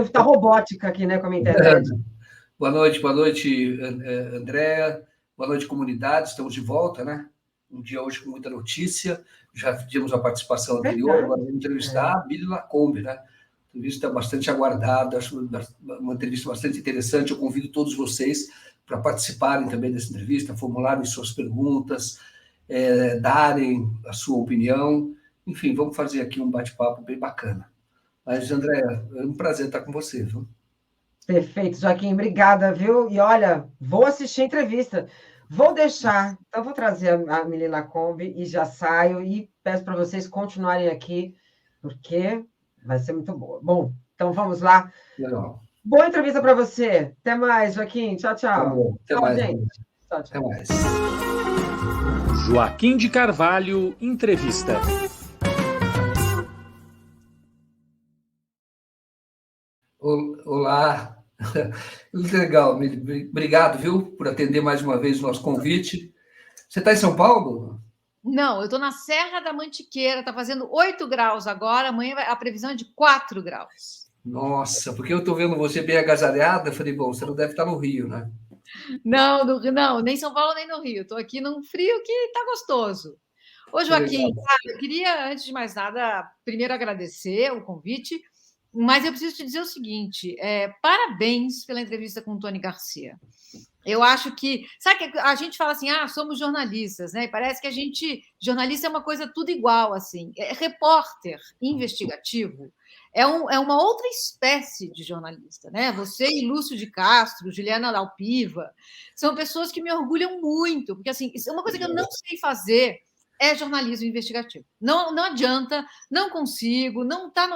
Está robótica aqui, né, com a minha internet. Boa noite, Andréa. Boa noite, comunidade. Estamos de volta, né? Um dia hoje com muita notícia. Já tivemos a participação anterior, agora vamos entrevistar a Mili Lacombe, né? Entrevista bastante aguardada, acho uma entrevista bastante interessante. Eu convido todos vocês para participarem também dessa entrevista, formularem suas perguntas, darem a sua opinião. Enfim, vamos fazer aqui um bate-papo bem bacana. Mas, Andréa, é um prazer estar com você, viu? Perfeito, Joaquim, obrigada, viu? E olha, vou assistir a entrevista. Vou deixar, então vou trazer a Mili Lacombe e já saio e peço para vocês continuarem aqui, porque vai ser muito boa. Bom, então vamos lá. Legal. Boa entrevista para você. Até mais, Joaquim. Tchau, tchau. Tá bom. Até mais, gente. Tchau, tchau. Até mais. Joaquim de Carvalho, entrevista. Olá. Legal, obrigado, viu, por atender mais uma vez o nosso convite. Você está em São Paulo? Não, eu estou na Serra da Mantiqueira, está fazendo 8 graus agora, amanhã a previsão é de 4 graus. Nossa, porque eu estou vendo você bem agasalhada, eu falei, bom, você não deve estar no Rio, né? Não, nem São Paulo, nem no Rio. Estou aqui num frio que está gostoso. Ô, Joaquim, eu queria, antes de mais nada, primeiro agradecer o convite, mas eu preciso te dizer o seguinte, parabéns pela entrevista com o Tony Garcia. Eu acho que... Sabe que a gente fala assim, somos jornalistas, né? E parece que jornalista é uma coisa tudo igual, assim. Repórter investigativo é uma outra espécie de jornalista, né? Você e Lúcio de Castro, Juliana Dalpiva, são pessoas que me orgulham muito, porque, assim, isso é uma coisa que eu não sei fazer, é jornalismo investigativo. Não adianta, não consigo, não está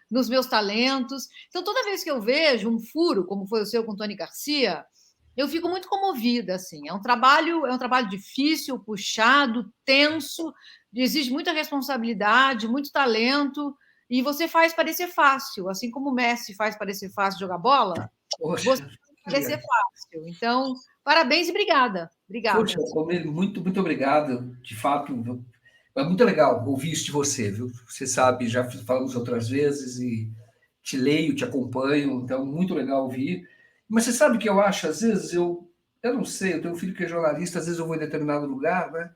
nos meus talentos. Então, toda vez que eu vejo um furo, como foi o seu com o Tony Garcia, eu fico muito comovida, assim. É um trabalho difícil, puxado, tenso, exige muita responsabilidade, muito talento, e você faz parecer fácil, assim como o Messi faz parecer fácil jogar bola, você faz parecer fácil. Então, parabéns e obrigada. Poxa, muito, muito obrigado. De fato, é muito legal ouvir isso de você, viu? Você sabe, já falamos outras vezes e te leio, te acompanho, então muito legal ouvir. Mas você sabe que eu acho, às vezes, eu não sei, eu tenho um filho que é jornalista, às vezes eu vou em determinado lugar, né?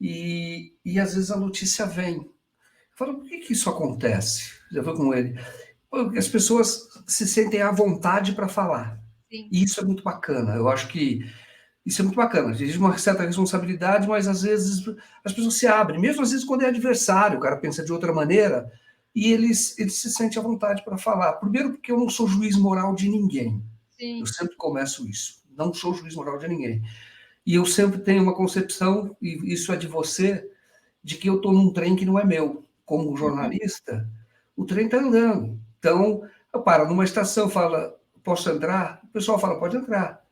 E às vezes a notícia vem. Eu falo, por que isso acontece? Já foi com ele. Porque as pessoas se sentem à vontade para falar. Sim. E isso é muito bacana. Eu acho que isso é muito bacana. Existe uma certa responsabilidade, mas às vezes as pessoas se abrem, mesmo às vezes quando é adversário, o cara pensa de outra maneira, e eles se sentem à vontade para falar. Primeiro, porque eu não sou juiz moral de ninguém. Sim. Eu sempre começo isso. Não sou juiz moral de ninguém. E eu sempre tenho uma concepção, e isso é de você, de que eu estou num trem que não é meu. Como jornalista, o trem está andando. Então, eu paro numa estação, fala, posso entrar? O pessoal fala, pode entrar.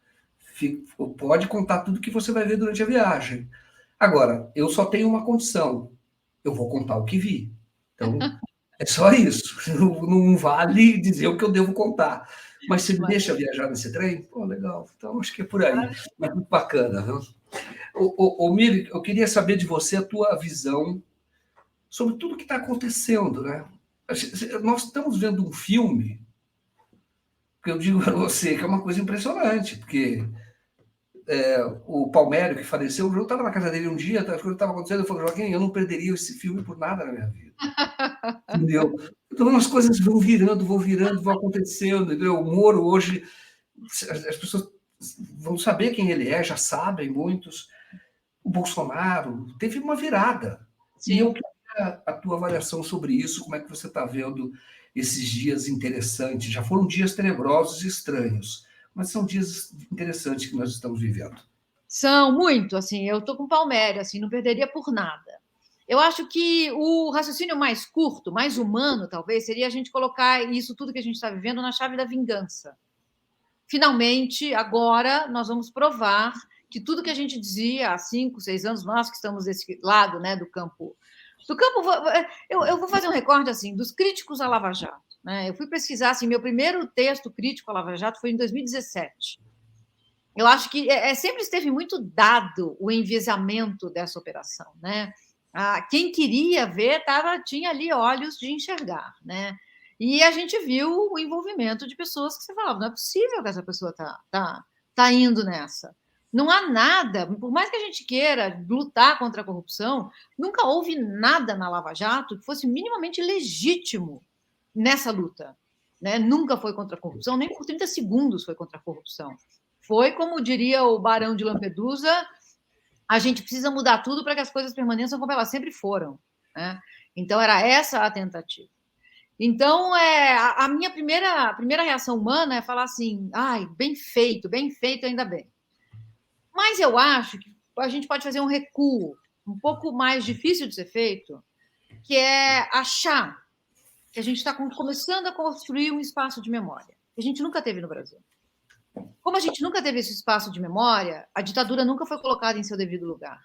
Pode contar tudo que você vai ver durante a viagem. Agora, eu só tenho uma condição. Eu vou contar o que vi. Então, é só isso. Não vale dizer o que eu devo contar. Mas você me deixa viajar nesse trem? Pô, legal. Então, acho que é por aí. Mas muito bacana, viu? Miri, eu queria saber de você a tua visão sobre tudo que está acontecendo, né? Nós estamos vendo um filme que eu digo para você que é uma coisa impressionante, porque o Palmério, que faleceu, eu estava na casa dele um dia, as coisas estavam acontecendo, eu falei, Joaquim, eu não perderia esse filme por nada na minha vida. Entendeu? Então as coisas vão virando, vão acontecendo, entendeu? O Moro hoje, as pessoas vão saber quem ele é, já sabem, muitos. O Bolsonaro teve uma virada. Sim. E eu queria a tua avaliação sobre isso, como é que você está vendo esses dias interessantes? Já foram dias tenebrosos e estranhos, mas são dias interessantes que nós estamos vivendo. São muito, assim, eu estou com o Palmério, assim, não perderia por nada. Eu acho que o raciocínio mais curto, mais humano, talvez, seria a gente colocar isso tudo que a gente está vivendo na chave da vingança. Finalmente, agora, nós vamos provar que tudo que a gente dizia há 5, 6 anos, nós que estamos desse lado, né, do campo... Eu vou fazer um recorde, assim, dos críticos à Lava Jato. Né? Eu fui pesquisar, assim, meu primeiro texto crítico à Lava Jato foi em 2017. Eu acho que sempre esteve muito dado o enviesamento dessa operação, né? Quem queria ver tinha ali olhos de enxergar, né? E a gente viu o envolvimento de pessoas que você falava, não é possível que essa pessoa tá indo nessa. Não há nada, por mais que a gente queira lutar contra a corrupção, nunca houve nada na Lava Jato que fosse minimamente legítimo nessa luta. Né? Nunca foi contra a corrupção, nem por 30 segundos foi contra a corrupção. Foi, como diria o Barão de Lampedusa, a gente precisa mudar tudo para que as coisas permaneçam como elas sempre foram. Né? Então, era essa a tentativa. Então, a minha primeira reação humana é falar assim, ai, bem feito, ainda bem. Mas eu acho que a gente pode fazer um recuo um pouco mais difícil de ser feito, que é achar que a gente está começando a construir um espaço de memória, que a gente nunca teve no Brasil. Como a gente nunca teve esse espaço de memória, a ditadura nunca foi colocada em seu devido lugar.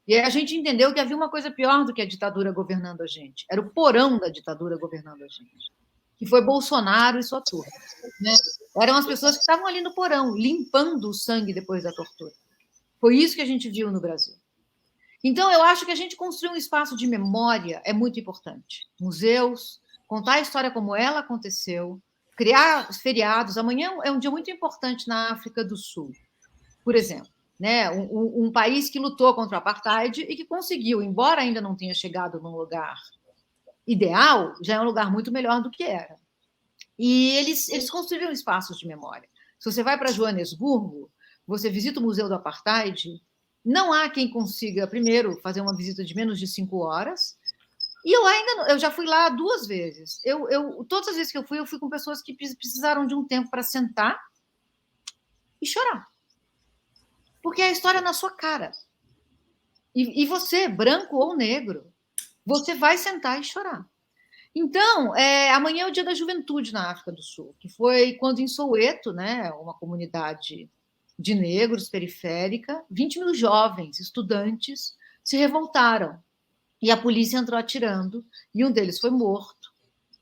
E aí a gente entendeu que havia uma coisa pior do que a ditadura governando a gente. Era o porão da ditadura governando a gente, que foi Bolsonaro e sua turma. Né? Eram as pessoas que estavam ali no porão, limpando o sangue depois da tortura. Foi isso que a gente viu no Brasil. Então, eu acho que a gente construir um espaço de memória é muito importante. Museus, contar a história como ela aconteceu, criar feriados. Amanhã é um dia muito importante na África do Sul, por exemplo. Né? Um país que lutou contra o apartheid e que conseguiu, embora ainda não tenha chegado num lugar ideal, já é um lugar muito melhor do que era. E eles construíram espaços de memória. Se você vai para Joanesburgo, você visita o Museu do Apartheid, não há quem consiga, primeiro, fazer uma visita de menos de 5 horas. E eu já fui lá 2 vezes. Todas as vezes que eu fui com pessoas que precisaram de um tempo para sentar e chorar. Porque é a história na sua cara. E você, branco ou negro, você vai sentar e chorar. Então, amanhã é o Dia da Juventude na África do Sul, que foi quando em Soweto, né, uma comunidade de negros periférica, 20 mil jovens, estudantes, se revoltaram. E a polícia entrou atirando, e um deles foi morto.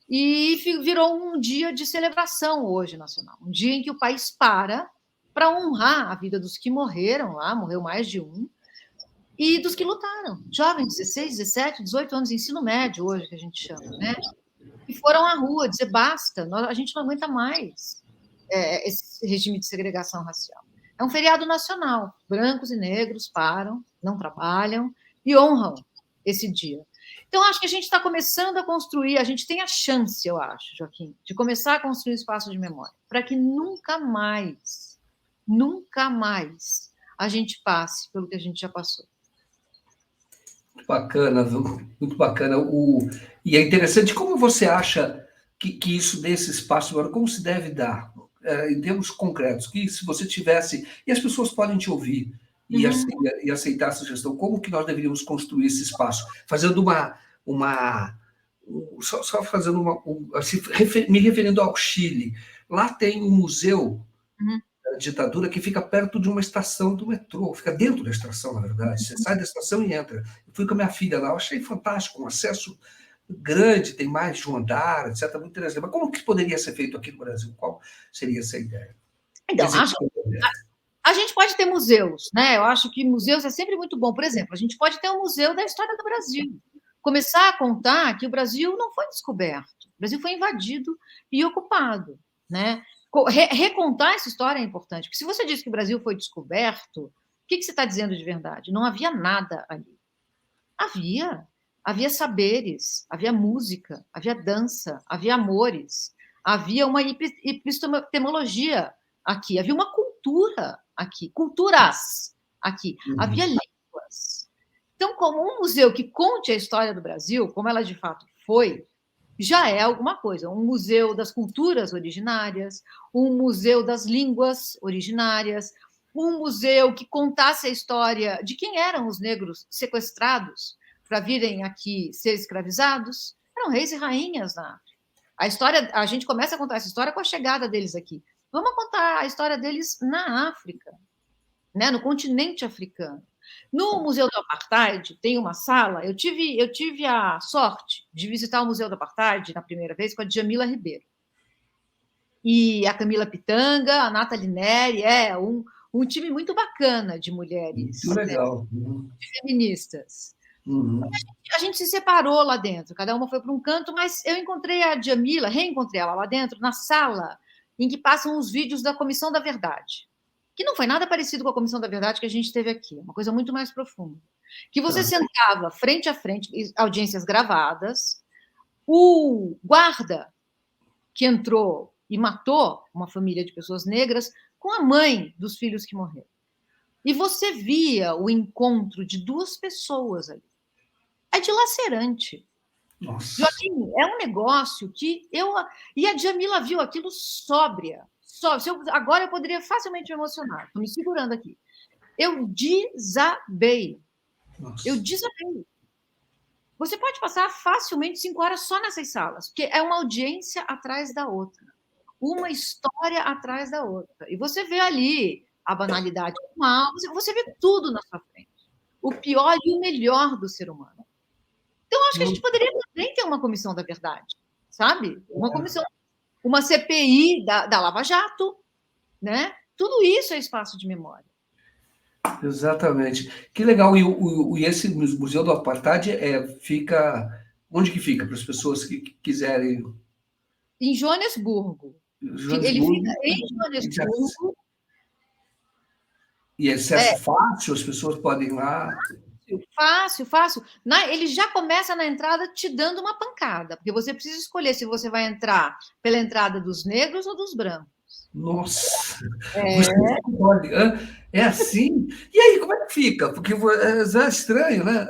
E virou um dia de celebração hoje nacional, um dia em que o país para honrar a vida dos que morreram lá, morreu mais de um, e dos que lutaram, jovens, 16, 17, 18 anos, ensino médio hoje, que a gente chama, né? E foram à rua dizer basta, a gente não aguenta mais esse regime de segregação racial. É um feriado nacional, brancos e negros param, não trabalham e honram esse dia. Então, acho que a gente está começando a construir, a gente tem a chance, eu acho, Joaquim, de começar a construir um espaço de memória, para que nunca mais a gente passe pelo que a gente já passou. Muito bacana, viu? Muito bacana. E é interessante como você acha que isso desse espaço agora, como se deve dar, em termos concretos, que se você tivesse, e as pessoas podem te ouvir e aceitar a sugestão, como que nós deveríamos construir esse espaço? Fazendo só fazendo me referindo ao Chile. Lá tem um museu da ditadura que fica perto de uma estação do metrô, fica dentro da estação, na verdade. Você sai da estação e entra. Eu fui com a minha filha lá, eu achei fantástico, um acesso grande, tem mais de um andar, etc. Muito interessante. Mas como que poderia ser feito aqui no Brasil? Qual seria essa ideia? Então, a gente pode ter museus, né? Eu acho que museus é sempre muito bom. Por exemplo, a gente pode ter um museu da história do Brasil. Começar a contar que o Brasil não foi descoberto, o Brasil foi invadido e ocupado, né? Recontar essa história é importante, porque se você diz que o Brasil foi descoberto, o que você está dizendo de verdade? Não havia nada ali. Havia saberes, havia música, havia dança, havia amores, havia uma epistemologia aqui, havia uma cultura aqui, culturas aqui, havia línguas. Então, como um museu que conte a história do Brasil, como ela de fato foi, já é alguma coisa. Um museu das culturas originárias, um museu das línguas originárias, um museu que contasse a história de quem eram os negros sequestrados para virem aqui ser escravizados. Eram reis e rainhas na África. A gente começa a contar essa história com a chegada deles aqui. Vamos contar a história deles na África, né, no continente africano. No Museu do Apartheid tem uma sala. Eu tive a sorte de visitar o Museu do Apartheid na primeira vez com a Djamila Ribeiro. E a Camila Pitanga, a Nathalie Neri, um time muito bacana de mulheres. Muito legal. De feministas. Uhum. A gente se separou lá dentro, cada uma foi para um canto, mas eu encontrei a Djamila, reencontrei ela lá dentro, na sala em que passam os vídeos da Comissão da Verdade, que não foi nada parecido com a Comissão da Verdade que a gente teve aqui, uma coisa muito mais profunda. Que você sentava frente a frente, audiências gravadas, o guarda que entrou e matou uma família de pessoas negras com a mãe dos filhos que morreram. E você via o encontro de duas pessoas ali. É dilacerante. Nossa. Joaquim, é um negócio que eu... E a Djamila viu aquilo sóbria. Agora eu poderia facilmente me emocionar. Estou me segurando aqui. Eu desabei. Nossa. Eu desabei. Você pode passar facilmente 5 horas só nessas salas, porque é uma audiência atrás da outra. Uma história atrás da outra. E você vê ali a banalidade do mal, você vê tudo na sua frente. O pior e o melhor do ser humano. Então, acho que a gente poderia também ter uma comissão da verdade, sabe? Uma comissão, uma CPI da Lava Jato, né? Tudo isso é espaço de memória. Exatamente. Que legal. E esse Museu do Apartheid fica... Onde que fica? Para as pessoas que quiserem... Em Joanesburgo. Ele fica em Joanesburgo. E acesso fácil, as pessoas podem ir lá... Fácil. Ele já começa na entrada te dando uma pancada, porque você precisa escolher se você vai entrar pela entrada dos negros ou dos brancos. Nossa! É assim? E aí, como é que fica? Porque é estranho, né?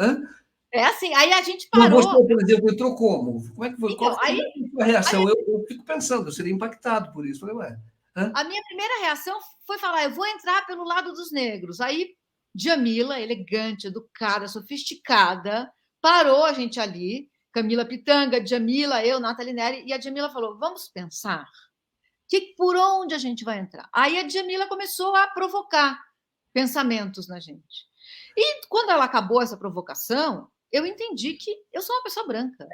É assim, aí a gente parou... Você, por exemplo, entrou como? Como é que foi? Então, Qual foi a reação? Eu fico pensando, eu seria impactado por isso. Falei, ué... A minha primeira reação foi falar, eu vou entrar pelo lado dos negros. Aí, Djamila, elegante, educada, sofisticada, parou a gente ali, Camila Pitanga, Djamila, eu, Nathalie Neri, e a Djamila falou, vamos pensar por onde a gente vai entrar. Aí a Djamila começou a provocar pensamentos na gente. E quando ela acabou essa provocação, eu entendi que eu sou uma pessoa branca.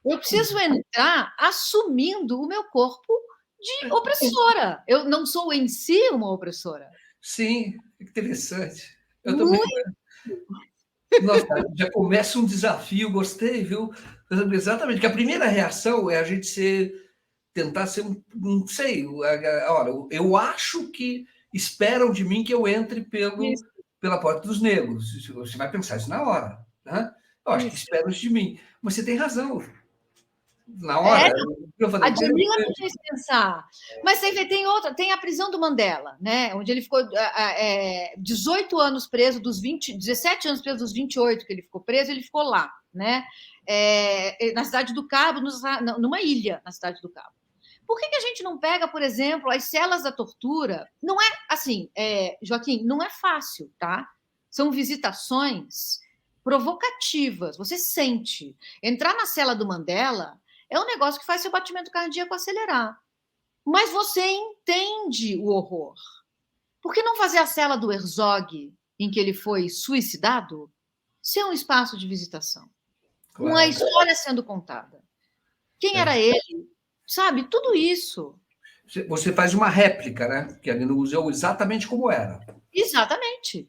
Eu preciso entrar assumindo o meu corpo de opressora. Eu não sou em si uma opressora. Sim, interessante. Eu também. Nossa, já começa um desafio, gostei, viu? Exatamente, que a primeira reação é a gente tentar ser não sei, olha, eu acho que esperam de mim que eu entre pela porta dos negros. Você vai pensar isso na hora, né? Eu acho que esperam de mim. Mas você tem razão. Na hora. A Djamila me fez pensar. Mas você vê, tem a prisão do Mandela, né? Onde ele ficou 18 anos preso, 17 anos preso dos 28 que ele ficou preso, ele ficou lá, né? Na Cidade do Cabo, numa ilha na Cidade do Cabo. Por que a gente não pega, por exemplo, as celas da tortura? Não é assim, Joaquim, não é fácil, tá? São visitações provocativas. Você sente. Entrar na cela do Mandela é um negócio que faz seu batimento cardíaco acelerar. Mas você entende o horror. Por que não fazer a cela do Herzog, em que ele foi suicidado, ser um espaço de visitação? Claro. Com a história sendo contada. Quem era ele? Sabe? Tudo isso. Você faz uma réplica, né? Que ali no museu exatamente como era. Exatamente.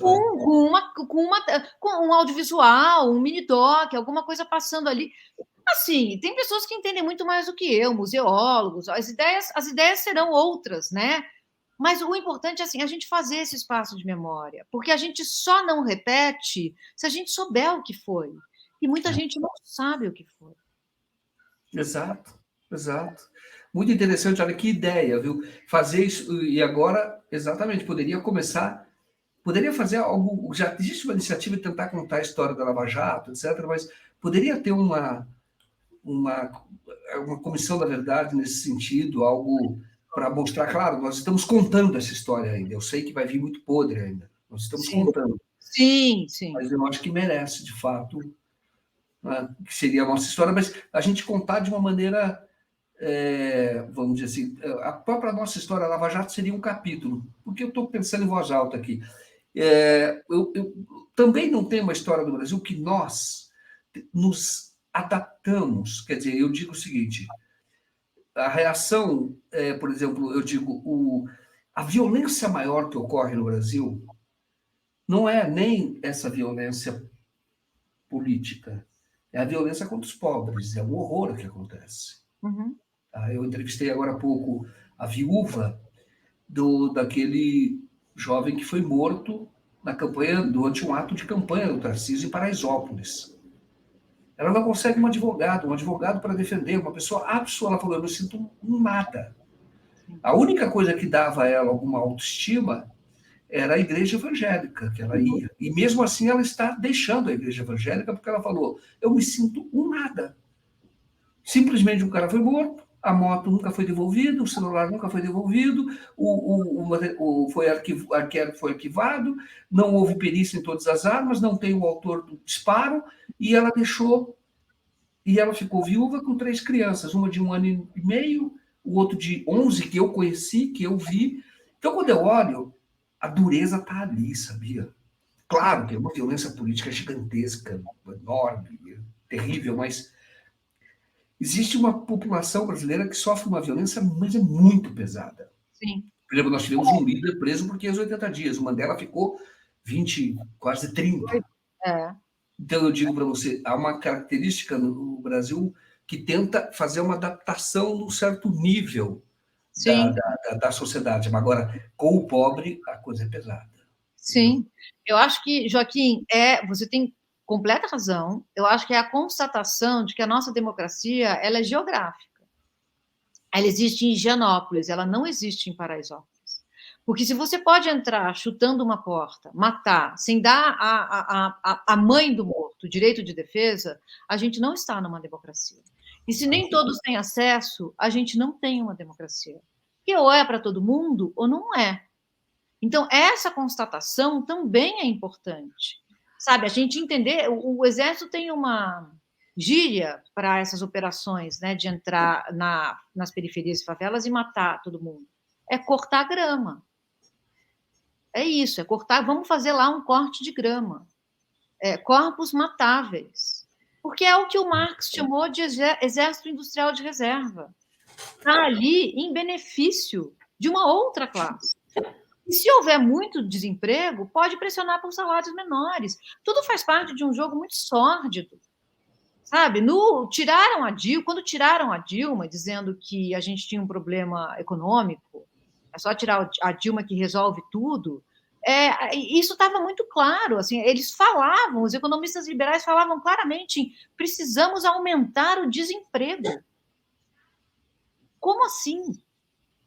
Com um audiovisual, um mini-doc, alguma coisa passando ali. Assim, tem pessoas que entendem muito mais do que eu, museólogos, as ideias serão outras, né? Mas o importante é assim, a gente fazer esse espaço de memória, porque a gente só não repete se a gente souber o que foi. E muita gente não sabe o que foi. Exato. Muito interessante, olha que ideia, viu? Fazer isso, e agora, exatamente, poderia fazer algo, já existe uma iniciativa de tentar contar a história da Lava Jato, etc., mas poderia ter uma comissão da verdade nesse sentido, algo para mostrar, claro, nós estamos contando essa história ainda, eu sei que vai vir muito podre ainda, nós estamos contando. Sim. Mas eu acho que merece, de fato, né, que seria a nossa história, mas a gente contar de uma maneira, vamos dizer assim, a própria nossa história, a Lava Jato seria um capítulo, porque eu estou pensando em voz alta aqui. Eu também não tenho uma história do Brasil que nós nos adaptamos, quer dizer, eu digo o seguinte, a reação, por exemplo, eu digo, a violência maior que ocorre no Brasil não é nem essa violência política, é a violência contra os pobres, é um horror o que acontece. Uhum. Eu entrevistei agora há pouco a viúva daquele jovem que foi morto na campanha, durante um ato de campanha do Tarcísio em Paraisópolis. Ela não consegue um advogado para defender, uma pessoa absoluta. Ela falou, eu não sinto nada. A única coisa que dava a ela alguma autoestima era a igreja evangélica que ela ia. E mesmo assim ela está deixando a igreja evangélica porque ela falou, eu me sinto nada. Simplesmente o cara foi morto, a moto nunca foi devolvida, o celular nunca foi devolvido, o arqueiro foi arquivado, não houve perícia em todas as armas, não tem o autor do disparo, e ela deixou, e ela ficou viúva com 3 crianças, uma de 1 ano e meio, o outro de 11, que eu conheci, que eu vi. Então, quando eu olho, a dureza está ali, sabia? Claro que é uma violência política gigantesca, enorme, terrível, mas existe uma população brasileira que sofre uma violência, mas é muito pesada. Sim. Por exemplo, nós tivemos um líder preso por 580 dias, o Mandela ficou 20, quase 30. É. Então, eu digo para você, há uma característica no Brasil que tenta fazer uma adaptação num certo nível da sociedade. Mas agora, com o pobre, a coisa é pesada. Sim. Eu acho que, Joaquim, você tem completa razão. Eu acho que é a constatação de que a nossa democracia ela é geográfica. Ela existe em Higienópolis, ela não existe em Paraisópolis. Porque se você pode entrar chutando uma porta, matar, sem dar a mãe do morto o direito de defesa, a gente não está numa democracia. E se nem todos têm acesso, a gente não tem uma democracia. Porque ou é para todo mundo ou não é. Então, essa constatação também é importante. Sabe, a gente entender, o Exército tem uma gíria para essas operações, né, de entrar nas periferias e favelas e matar todo mundo. É cortar grama. É isso, é cortar, vamos fazer lá um corte de grama. Corpos matáveis. Porque é o que o Marx chamou de exército industrial de reserva. Está ali em benefício de uma outra classe. E se houver muito desemprego, pode pressionar por salários menores. Tudo faz parte de um jogo muito sórdido. Sabe? Quando tiraram a Dilma, dizendo que a gente tinha um problema econômico, é só tirar a Dilma que resolve tudo, isso estava muito claro. Assim, eles falavam, os economistas liberais falavam claramente em precisamos aumentar o desemprego. Como assim?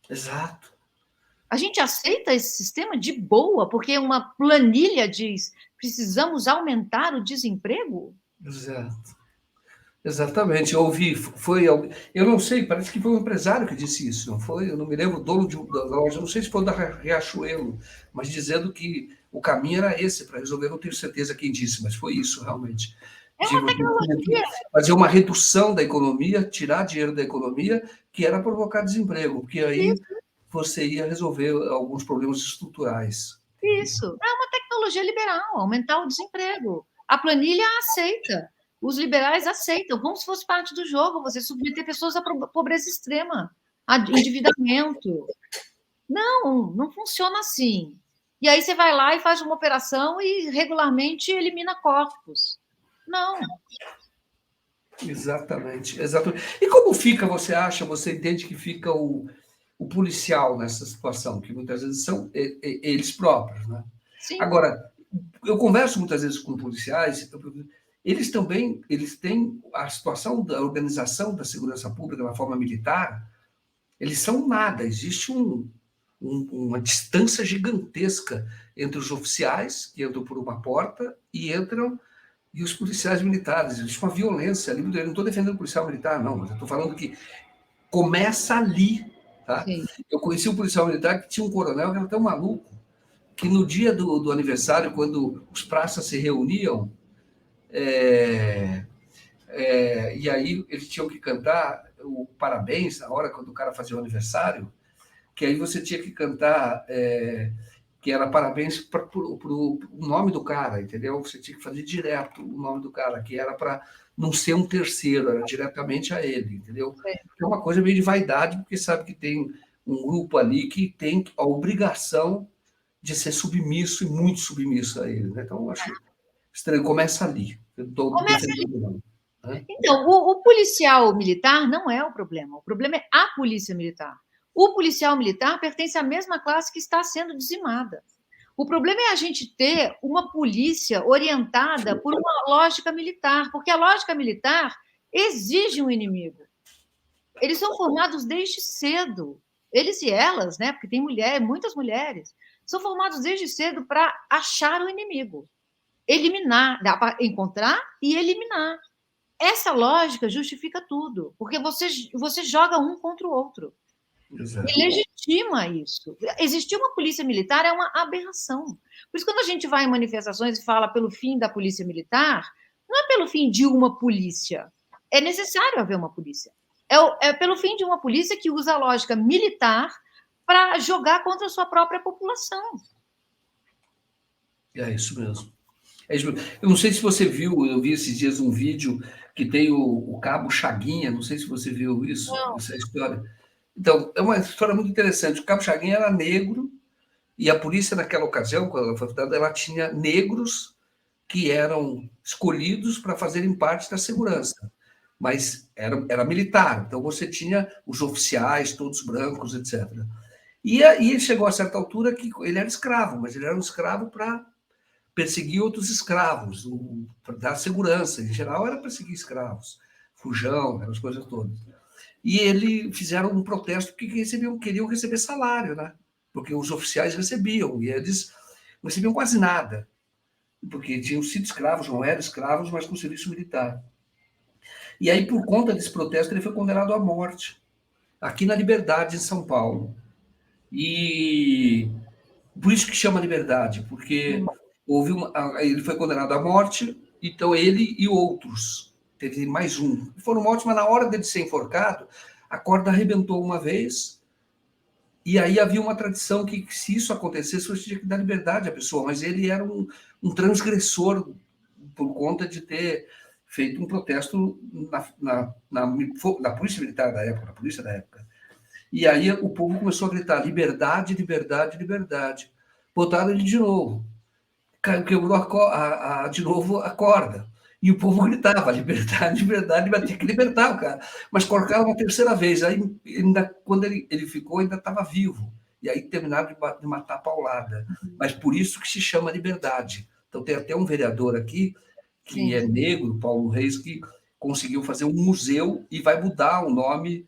Exato. A gente aceita esse sistema de boa, porque uma planilha diz precisamos aumentar o desemprego? Exato. Exatamente, eu ouvi, eu não sei, parece que foi um empresário que disse isso, não foi? Eu não me lembro, o dono da loja, não sei se foi da Riachuelo, mas dizendo que o caminho era esse para resolver, não tenho certeza quem disse, mas foi isso realmente. É uma tecnologia. Fazer uma redução da economia, tirar dinheiro da economia, que era provocar desemprego, porque aí você ia resolver alguns problemas estruturais. Isso, é uma tecnologia liberal, aumentar o desemprego. A planilha aceita. Os liberais aceitam, como se fosse parte do jogo, você submeter pessoas à pobreza extrema, a endividamento. Não funciona assim. E aí você vai lá e faz uma operação e regularmente elimina corpos. Não. Exatamente. E como fica, você entende que fica o policial nessa situação, que muitas vezes são eles próprios, né? Sim. Agora, eu converso muitas vezes com policiais, eles têm a situação da organização da segurança pública na forma militar, eles são nada, existe uma distância gigantesca entre os oficiais, que entram por uma porta, e os policiais militares. Existe uma violência ali, eu não estou defendendo o policial militar, não, mas eu estou falando que começa ali, tá? Eu conheci um policial militar que tinha um coronel que era tão maluco, que no dia do aniversário, quando os praças se reuniam, e aí eles tinham que cantar o parabéns na hora quando o cara fazia o aniversário, que aí você tinha que cantar que era parabéns para o nome do cara, entendeu? Você tinha que fazer direto o nome do cara, que era para não ser um terceiro, era diretamente a ele, entendeu? É uma coisa meio de vaidade, porque sabe que tem um grupo ali que tem a obrigação de ser submisso e muito submisso a ele. Né? Então, eu acho estranho. Começa ali. Eu estou defendendo, não. Né? Então, o policial militar não é o problema é a polícia militar. O policial militar pertence à mesma classe que está sendo dizimada. O problema é a gente ter uma polícia orientada por uma lógica militar, porque a lógica militar exige um inimigo. Eles são formados desde cedo. Eles e elas, né? Porque tem muitas mulheres, são formados desde cedo para achar o inimigo. Eliminar, dá para encontrar e eliminar. Essa lógica justifica tudo, porque você joga um contra o outro. Exato. E legitima isso. Existir uma polícia militar é uma aberração. Por isso, quando a gente vai em manifestações e fala pelo fim da polícia militar, não é pelo fim de uma polícia. É necessário haver uma polícia. É pelo fim de uma polícia que usa a lógica militar para jogar contra a sua própria população. É isso mesmo. Eu não sei se você viu, eu vi esses dias um vídeo que tem o Cabo Chaguinha, não sei se você viu isso, essa história. Então, é uma história muito interessante. O Cabo Chaguinha era negro e a polícia, naquela ocasião, quando ela foi fundada, ela tinha negros que eram escolhidos para fazerem parte da segurança. Mas era militar, então você tinha os oficiais, todos brancos, etc. E aí chegou a certa altura que ele era escravo, mas ele era um escravo para perseguir outros escravos, para dar segurança. Em geral, era perseguir escravos, fujão, aquelas coisas todas. E eles fizeram um protesto porque queriam receber salário, né? Porque os oficiais recebiam, e eles não recebiam quase nada, porque tinham sido escravos, não eram escravos, mas com serviço militar. E aí, por conta desse protesto, ele foi condenado à morte, aqui na Liberdade, em São Paulo. E por isso que chama Liberdade, porque ele foi condenado à morte, então ele e outros, teve mais um, foram mortos, mas na hora dele ser enforcado, a corda arrebentou uma vez, e aí havia uma tradição que, se isso acontecesse, você tinha que dar liberdade à pessoa, mas ele era um transgressor por conta de ter feito um protesto na polícia militar da época, na polícia da época. E aí o povo começou a gritar liberdade, liberdade, liberdade. Botaram ele de novo. Quebrou de novo a corda. E o povo gritava liberdade, liberdade, vai ter que libertar o cara. Mas colocaram uma terceira vez. Aí, quando ele ficou, ainda estava vivo. E aí terminaram de matar a paulada. Mas por isso que se chama liberdade. Então tem até um vereador aqui, que é negro, Paulo Reis, que conseguiu fazer um museu e vai mudar o nome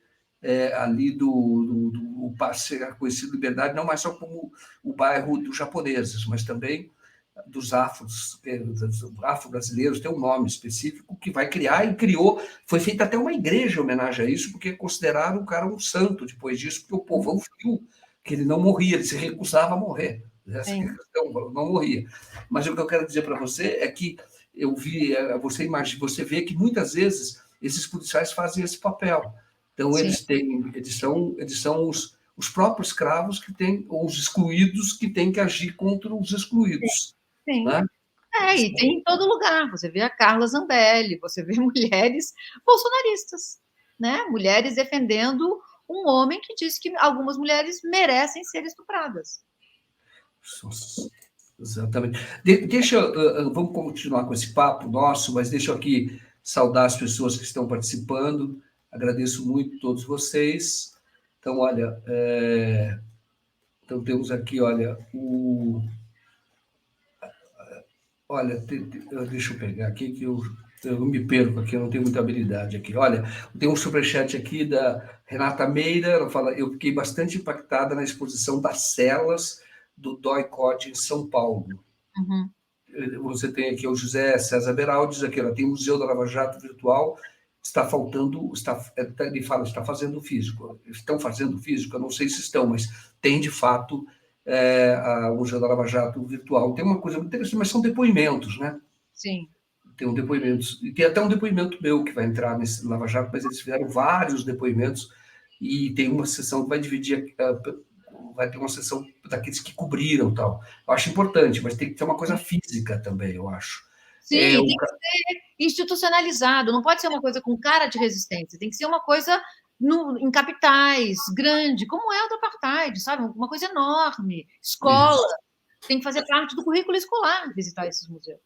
ali do conhecido Liberdade, não mais só como o bairro dos japoneses, mas também dos afro-brasileiros, tem um nome específico que vai criar e criou. Foi feita até uma igreja em homenagem a isso, porque consideraram o cara um santo depois disso, porque o povão viu que ele não morria, ele se recusava a morrer. Essa questão, não morria. Mas o que eu quero dizer para você é que eu vi, você vê que muitas vezes esses policiais fazem esse papel. Então, eles são os próprios escravos que têm, ou os excluídos que têm que agir contra os excluídos. Sim. Né? E tem em todo lugar. Você vê a Carla Zambelli, você vê mulheres bolsonaristas, né? Mulheres defendendo um homem que diz que algumas mulheres merecem ser estupradas. Exatamente. Vamos continuar com esse papo nosso, mas deixa eu aqui saudar as pessoas que estão participando. Agradeço muito a todos vocês. Então, olha, então temos aqui, olha, olha, deixa eu pegar aqui que eu me perco aqui, eu não tenho muita habilidade aqui. Olha, tem um superchat aqui da Renata Meira, ela fala, eu fiquei bastante impactada na exposição das celas do DOI-CODE em São Paulo. Uhum. Você tem aqui o José César Beraldes, aqui, ela tem o Museu da Lava Jato virtual, está faltando, ele fala, está fazendo físico. Estão fazendo físico? Eu não sei se estão, mas tem, de fato, o Museu da Lava Jato virtual. Tem uma coisa muito interessante, mas são depoimentos, né? Sim. Tem depoimentos, e tem até um depoimento meu que vai entrar nesse Lava Jato, mas eles fizeram vários depoimentos, e tem uma sessão que vai dividir, vai ter uma sessão daqueles que cobriram tal. Eu acho importante, mas tem que ter uma coisa física também, eu acho. Sim, tem que ser institucionalizado, não pode ser uma coisa com cara de resistência, tem que ser uma coisa em capitais, grande, como é o do apartheid, sabe? Uma coisa enorme, escola, tem que fazer parte do currículo escolar visitar esses museus.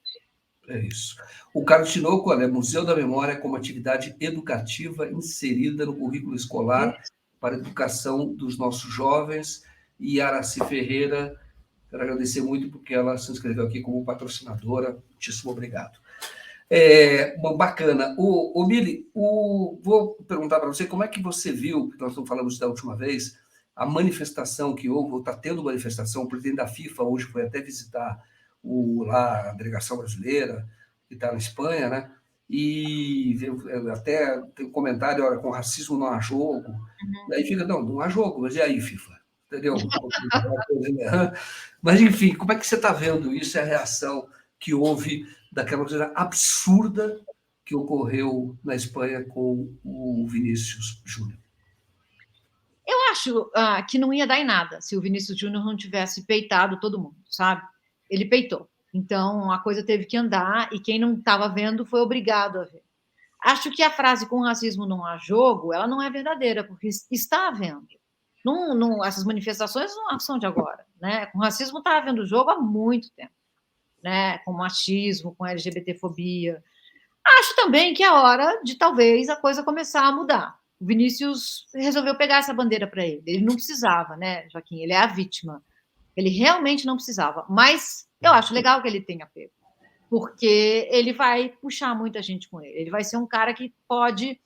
É isso. O Carlos Tinoco, olha, Museu da Memória como atividade educativa inserida no currículo escolar para a educação dos nossos jovens. E Araci Ferreira, quero agradecer muito porque ela se inscreveu aqui como patrocinadora. Muitíssimo obrigado. Bom, bacana. Mili, vou perguntar para você como é que você viu, que nós não falamos da última vez, a manifestação que houve, ou está tendo manifestação, o presidente da FIFA hoje foi até visitar lá a delegação brasileira, que está na Espanha, né? E até tem um comentário, olha, com racismo não há jogo. Daí fica, não há jogo, mas e aí, FIFA? Entendeu? Mas, enfim, como é que você está vendo isso, a reação que houve daquela coisa absurda que ocorreu na Espanha com o Vinícius Júnior? Eu acho que não ia dar em nada se o Vinícius Júnior não tivesse peitado todo mundo, sabe? Ele peitou. Então, a coisa teve que andar e quem não estava vendo foi obrigado a ver. Acho que a frase com racismo não há jogo, ela não é verdadeira, porque está havendo. Essas manifestações não são de agora, né? Com racismo está havendo jogo há muito tempo, né? Com machismo, com LGBTfobia. Acho também que é hora de talvez a coisa começar a mudar. O Vinícius resolveu pegar essa bandeira para ele. Ele não precisava, né, Joaquim? Ele é a vítima. Ele realmente não precisava. Mas eu acho legal que ele tenha pego, porque ele vai puxar muita gente com ele. Ele vai ser um cara que pode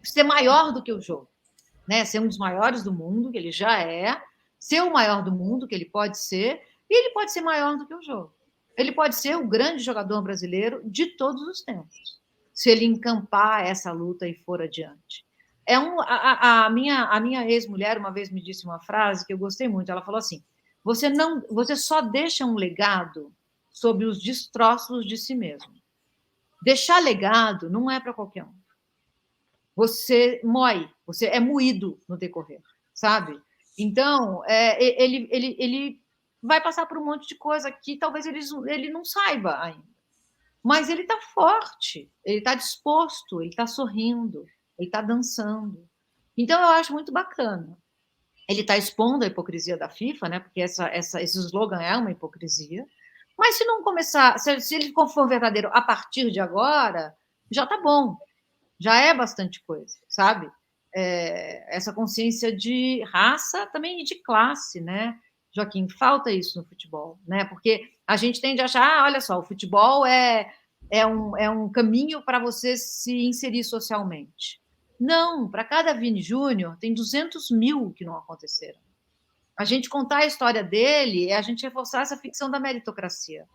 ser maior do que o jogo, né? Ser um dos maiores do mundo, que ele já é, ser o maior do mundo, que ele pode ser, e ele pode ser maior do que o jogo. Ele pode ser o grande jogador brasileiro de todos os tempos, se ele encampar essa luta e for adiante. A minha ex-mulher uma vez me disse uma frase que eu gostei muito. Ela falou assim: você só deixa um legado sobre os destroços de si mesmo. Deixar legado não é para qualquer um. Você moe, você é moído no decorrer, sabe? Então, ele vai passar por um monte de coisa que talvez ele não saiba ainda. Mas ele está forte, ele está disposto, ele está sorrindo, ele está dançando. Então, eu acho muito bacana. Ele está expondo a hipocrisia da FIFA, né? Porque esse slogan é uma hipocrisia. Mas se não começar, se ele for verdadeiro a partir de agora, já está bom. Já é bastante coisa, sabe? Essa consciência de raça também e de classe, né? Joaquim, falta isso no futebol, né? Porque a gente tende a achar, olha só, o futebol é um caminho para você se inserir socialmente. Não, para cada Vini Júnior, tem 200 mil que não aconteceram. A gente contar a história dele é a gente reforçar essa ficção da meritocracia.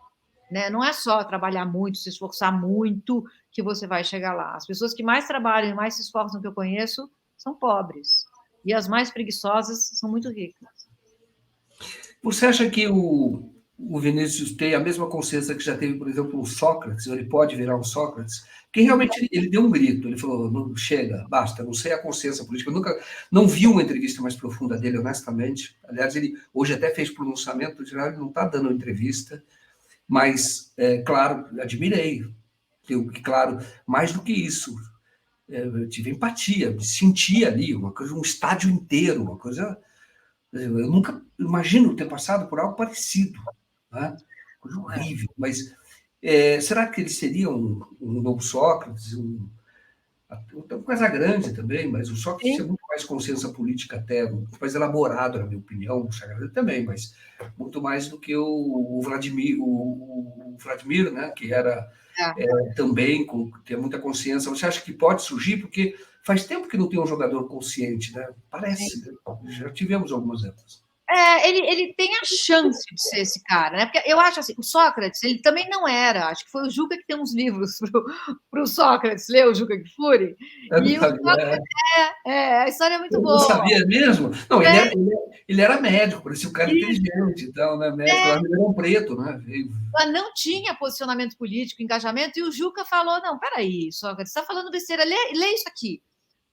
Né? Não é só trabalhar muito, se esforçar muito que você vai chegar lá. As pessoas que mais trabalham e mais se esforçam que eu conheço são pobres. E as mais preguiçosas são muito ricas. Você acha que o Vinícius tem a mesma consciência que já teve, por exemplo, o Sócrates? Ele pode virar um Sócrates? Porque realmente ele deu um grito, ele falou, não, chega, basta, não sei a consciência política. Eu nunca não vi uma entrevista mais profunda dele, honestamente. Aliás, ele hoje até fez pronunciamento, de ele não está dando entrevista, mas, claro, admirei. Claro, mais do que isso, eu tive empatia, me senti ali, uma coisa, um estádio inteiro, uma coisa... Eu nunca imagino ter passado por algo parecido, né? Coisa horrível, mas será que ele seria um novo Sócrates? Uma coisa grande também, mas o Sócrates tinha muito mais consciência política até, muito mais elaborado, na minha opinião, o Sagrado também, mas muito mais do que o Vladimir, né? Que era também, tem muita consciência. Você acha que pode surgir? Porque faz tempo que não tem um jogador consciente, né? Parece, né? Já tivemos algumas épocas. Ele tem a chance de ser esse cara, né? Porque eu acho assim, o Sócrates, ele também não era. Acho que foi o Juca que tem uns livros para o Sócrates, leu o Juca Kfouri? E o Sócrates, a história é muito boa. Não sabia mesmo? Não, ele era médico, parecia um cara inteligente e tal, né? Médico, ele era um preto, né? Mas não tinha posicionamento político, engajamento, e o Juca falou: não, peraí, Sócrates, você está falando besteira, lê isso aqui.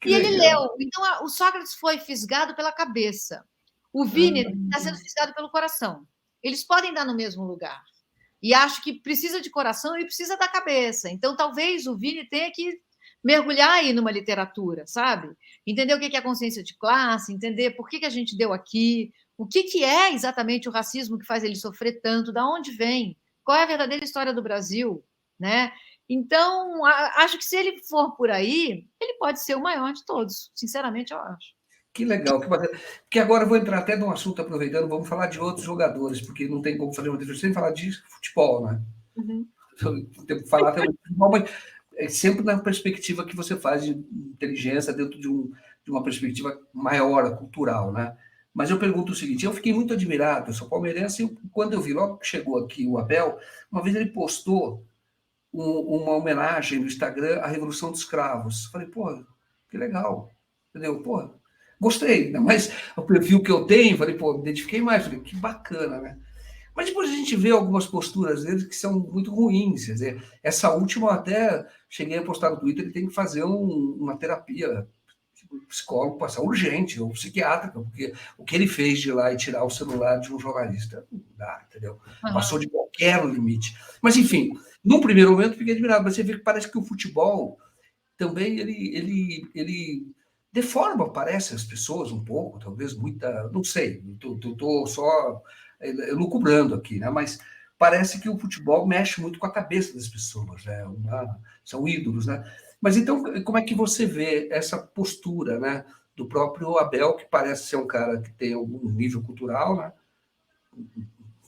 E ele leu. Então, o Sócrates foi fisgado pela cabeça. O Vini está sendo fisgado pelo coração. Eles podem dar no mesmo lugar. E acho que precisa de coração e precisa da cabeça. Então, talvez o Vini tenha que mergulhar aí numa literatura, sabe? Entender o que é consciência de classe, entender por que a gente deu aqui, O que é exatamente o racismo que faz ele sofrer tanto? Da onde vem? Qual é a verdadeira história do Brasil? Né? Então, acho que se ele for por aí, ele pode ser o maior de todos. Sinceramente, eu acho. Que legal, que bacana. Porque agora eu vou entrar até num assunto, aproveitando, vamos falar de outros jogadores, porque não tem como fazer uma diferença sem falar de futebol, né? Uhum. Tem que falar também de futebol, mas é sempre na perspectiva que você faz de inteligência, dentro de uma perspectiva maior, cultural, né? Mas eu pergunto o seguinte, eu fiquei muito admirado, eu sou palmeirense, e quando eu vi logo que chegou aqui o Abel, uma vez ele postou uma homenagem no Instagram à Revolução dos Cravos. Falei, pô, que legal, entendeu? Pô, gostei, ainda mais o perfil que eu tenho, falei, pô, me identifiquei mais, falei, que bacana, né? Mas depois a gente vê algumas posturas deles que são muito ruins, quer dizer, essa última eu até cheguei a postar no Twitter, ele tem que fazer uma terapia, tipo, psicólogo passar urgente, ou psiquiátrica, porque o que ele fez de ir lá e tirar o celular de um jornalista, não dá, entendeu? Passou de qualquer limite. Mas, enfim, num primeiro momento fiquei admirado, mas você vê que parece que o futebol também ele deforma, parece, as pessoas um pouco, talvez muita, não sei, estou só lucubrando aqui, né? Mas parece que o futebol mexe muito com a cabeça das pessoas, né? São ídolos, né? Mas então, como é que você vê essa postura, né? Do próprio Abel, que parece ser um cara que tem algum nível cultural, né?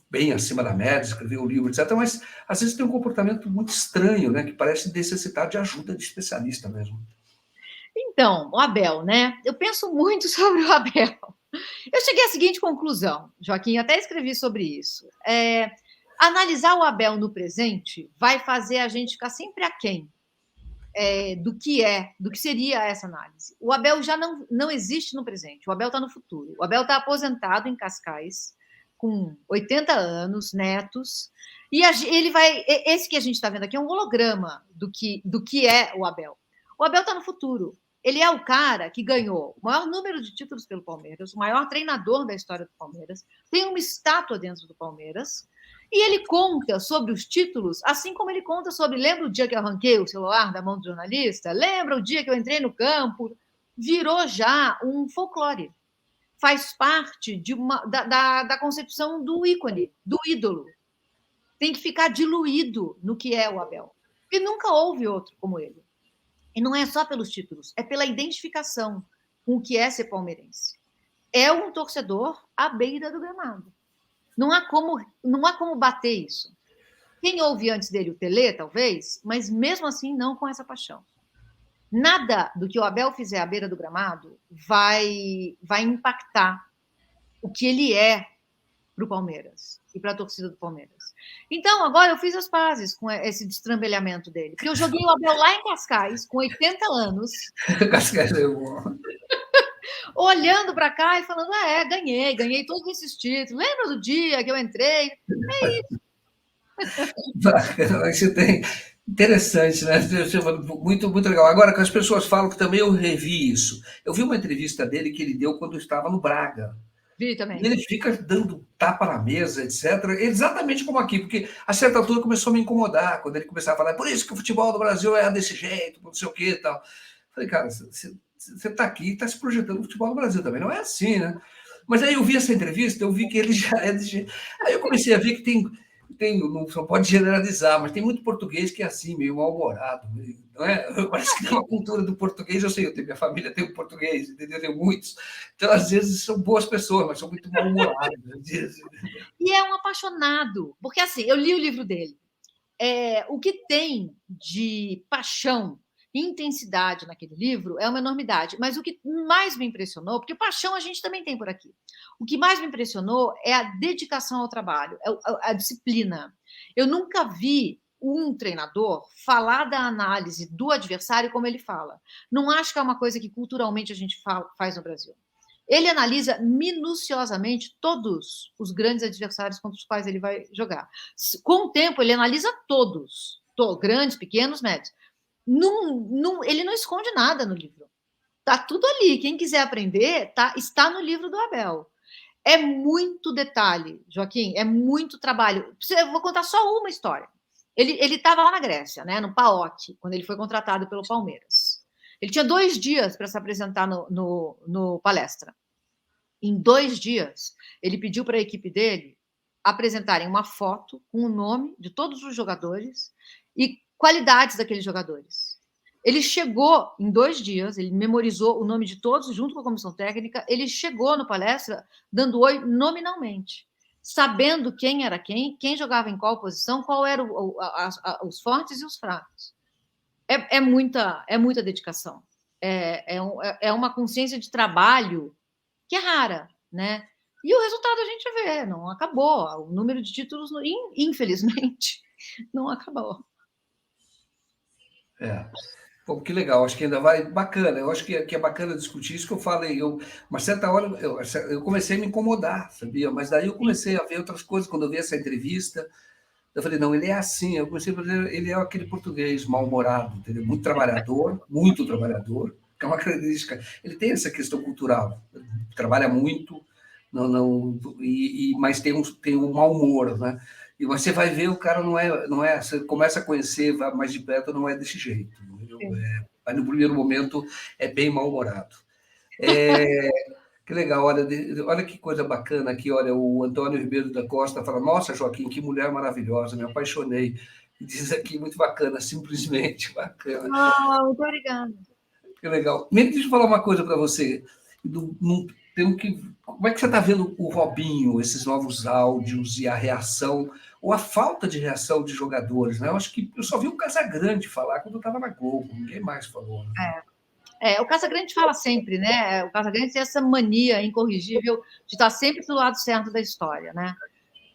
Bem acima da média, escreveu um livro, etc. Mas às vezes tem um comportamento muito estranho, né? Que parece necessitar de ajuda de especialista mesmo. Então, o Abel, né? Eu penso muito sobre o Abel. Eu cheguei à seguinte conclusão, Joaquim, até escrevi sobre isso. Analisar o Abel no presente vai fazer a gente ficar sempre aquém do que seria essa análise. O Abel já não existe no presente, o Abel está no futuro. O Abel está aposentado em Cascais, com 80 anos, netos, e ele vai. Esse que a gente está vendo aqui é um holograma do que é o Abel. O Abel está no futuro. Ele é o cara que ganhou o maior número de títulos pelo Palmeiras, o maior treinador da história do Palmeiras, tem uma estátua dentro do Palmeiras, e ele conta sobre os títulos, assim como ele conta sobre. Lembra o dia que eu arranquei o celular da mão do jornalista? Lembra o dia que eu entrei no campo? Virou já um folclore. Faz parte da concepção do ícone, do ídolo. Tem que ficar diluído no que é o Abel. E nunca houve outro como ele. E não é só pelos títulos, é pela identificação com o que é ser palmeirense. É um torcedor à beira do gramado. Não há como bater isso. Quem ouve antes dele o Pelé, talvez, mas mesmo assim não com essa paixão. Nada do que o Abel fizer à beira do gramado vai impactar o que ele é para o Palmeiras e para a torcida do Palmeiras. Então, agora eu fiz as pazes com esse destrambelhamento dele, porque eu joguei o Abel lá em Cascais, com 80 anos, Cascais é bom. olhando para cá e falando, ganhei todos esses títulos, lembra do dia que eu entrei? É isso. Você tem... Interessante, né? Muito, muito legal. Agora, que as pessoas falam que também eu revi isso. Eu vi uma entrevista dele que ele deu quando eu estava no Braga. Vi também. E ele fica dando tapa na mesa, etc. Exatamente como aqui, porque a certa altura começou a me incomodar quando ele começava a falar, por isso que o futebol do Brasil é desse jeito, não sei o que e tal. Falei, cara, você está aqui e está se projetando no futebol do Brasil também. Não é assim, né? Mas aí eu vi essa entrevista, eu vi que ele já é desse jeito. Aí eu comecei a ver que tem não pode generalizar, mas tem muito português que é assim, meio mal-humorado, não é? Parece que tem uma cultura do português, eu sei, minha família tem um português, entendeu? Tem muitos. Então, às vezes, são boas pessoas, mas são muito mal-humorados. E é um apaixonado, porque assim, eu li o livro dele. O que tem de paixão e intensidade naquele livro é uma enormidade, mas o que mais me impressionou, porque paixão a gente também tem por aqui, o que mais me impressionou é a dedicação ao trabalho, a disciplina. Eu nunca vi um treinador falar da análise do adversário como ele fala. Não acho que é uma coisa que culturalmente a gente faz no Brasil. Ele analisa minuciosamente todos os grandes adversários contra os quais ele vai jogar. Com o tempo, ele analisa todos, grandes, pequenos, médios. Ele não esconde nada no livro. Está tudo ali. Quem quiser aprender, está no livro do Abel. É muito detalhe, Joaquim, é muito trabalho. Eu vou contar só uma história. Ele estava lá na Grécia, né, no PAOK, quando ele foi contratado pelo Palmeiras. Ele tinha 2 dias para se apresentar no palestra. Em 2 dias, ele pediu para a equipe dele apresentarem uma foto com o nome de todos os jogadores e qualidades daqueles jogadores. Ele chegou em 2 dias, ele memorizou o nome de todos, junto com a comissão técnica, ele chegou no palestra dando oi nominalmente, sabendo quem era quem jogava em qual posição, qual eram os fortes e os fracos. É muita dedicação. É uma consciência de trabalho que é rara, né? E o resultado a gente vê, não acabou. O número de títulos, infelizmente, não acabou. Pô, que legal, acho que ainda vai bacana. Eu acho que é bacana discutir isso que eu falei. Uma certa hora eu comecei a me incomodar, sabia? Mas daí eu comecei a ver outras coisas. Quando eu vi essa entrevista, eu falei, não, ele é assim. Eu comecei a ver, ele é aquele português mal-humorado, entendeu? Muito trabalhador, que é uma característica. Ele tem essa questão cultural, trabalha muito, mas tem um mau humor, né? E você vai ver, o cara não é. Você começa a conhecer, vai mais de perto, não é desse jeito. Mas no primeiro momento é bem mal-humorado. Que legal, olha que coisa bacana aqui. Olha, o Antônio Ribeiro da Costa fala: Nossa, Joaquim, que mulher maravilhosa, me apaixonei. E diz aqui, muito bacana, simplesmente bacana. Muito obrigada. Que legal. Deixa eu falar uma coisa para você. Como é que você está vendo o Robinho, esses novos áudios e a reação, ou a falta de reação de jogadores, né? Eu acho que eu só vi o Casagrande falar quando eu estava na Globo, ninguém mais falou. Né? O Casagrande fala sempre, né? O Casagrande tem essa mania incorrigível de estar sempre do lado certo da história, né?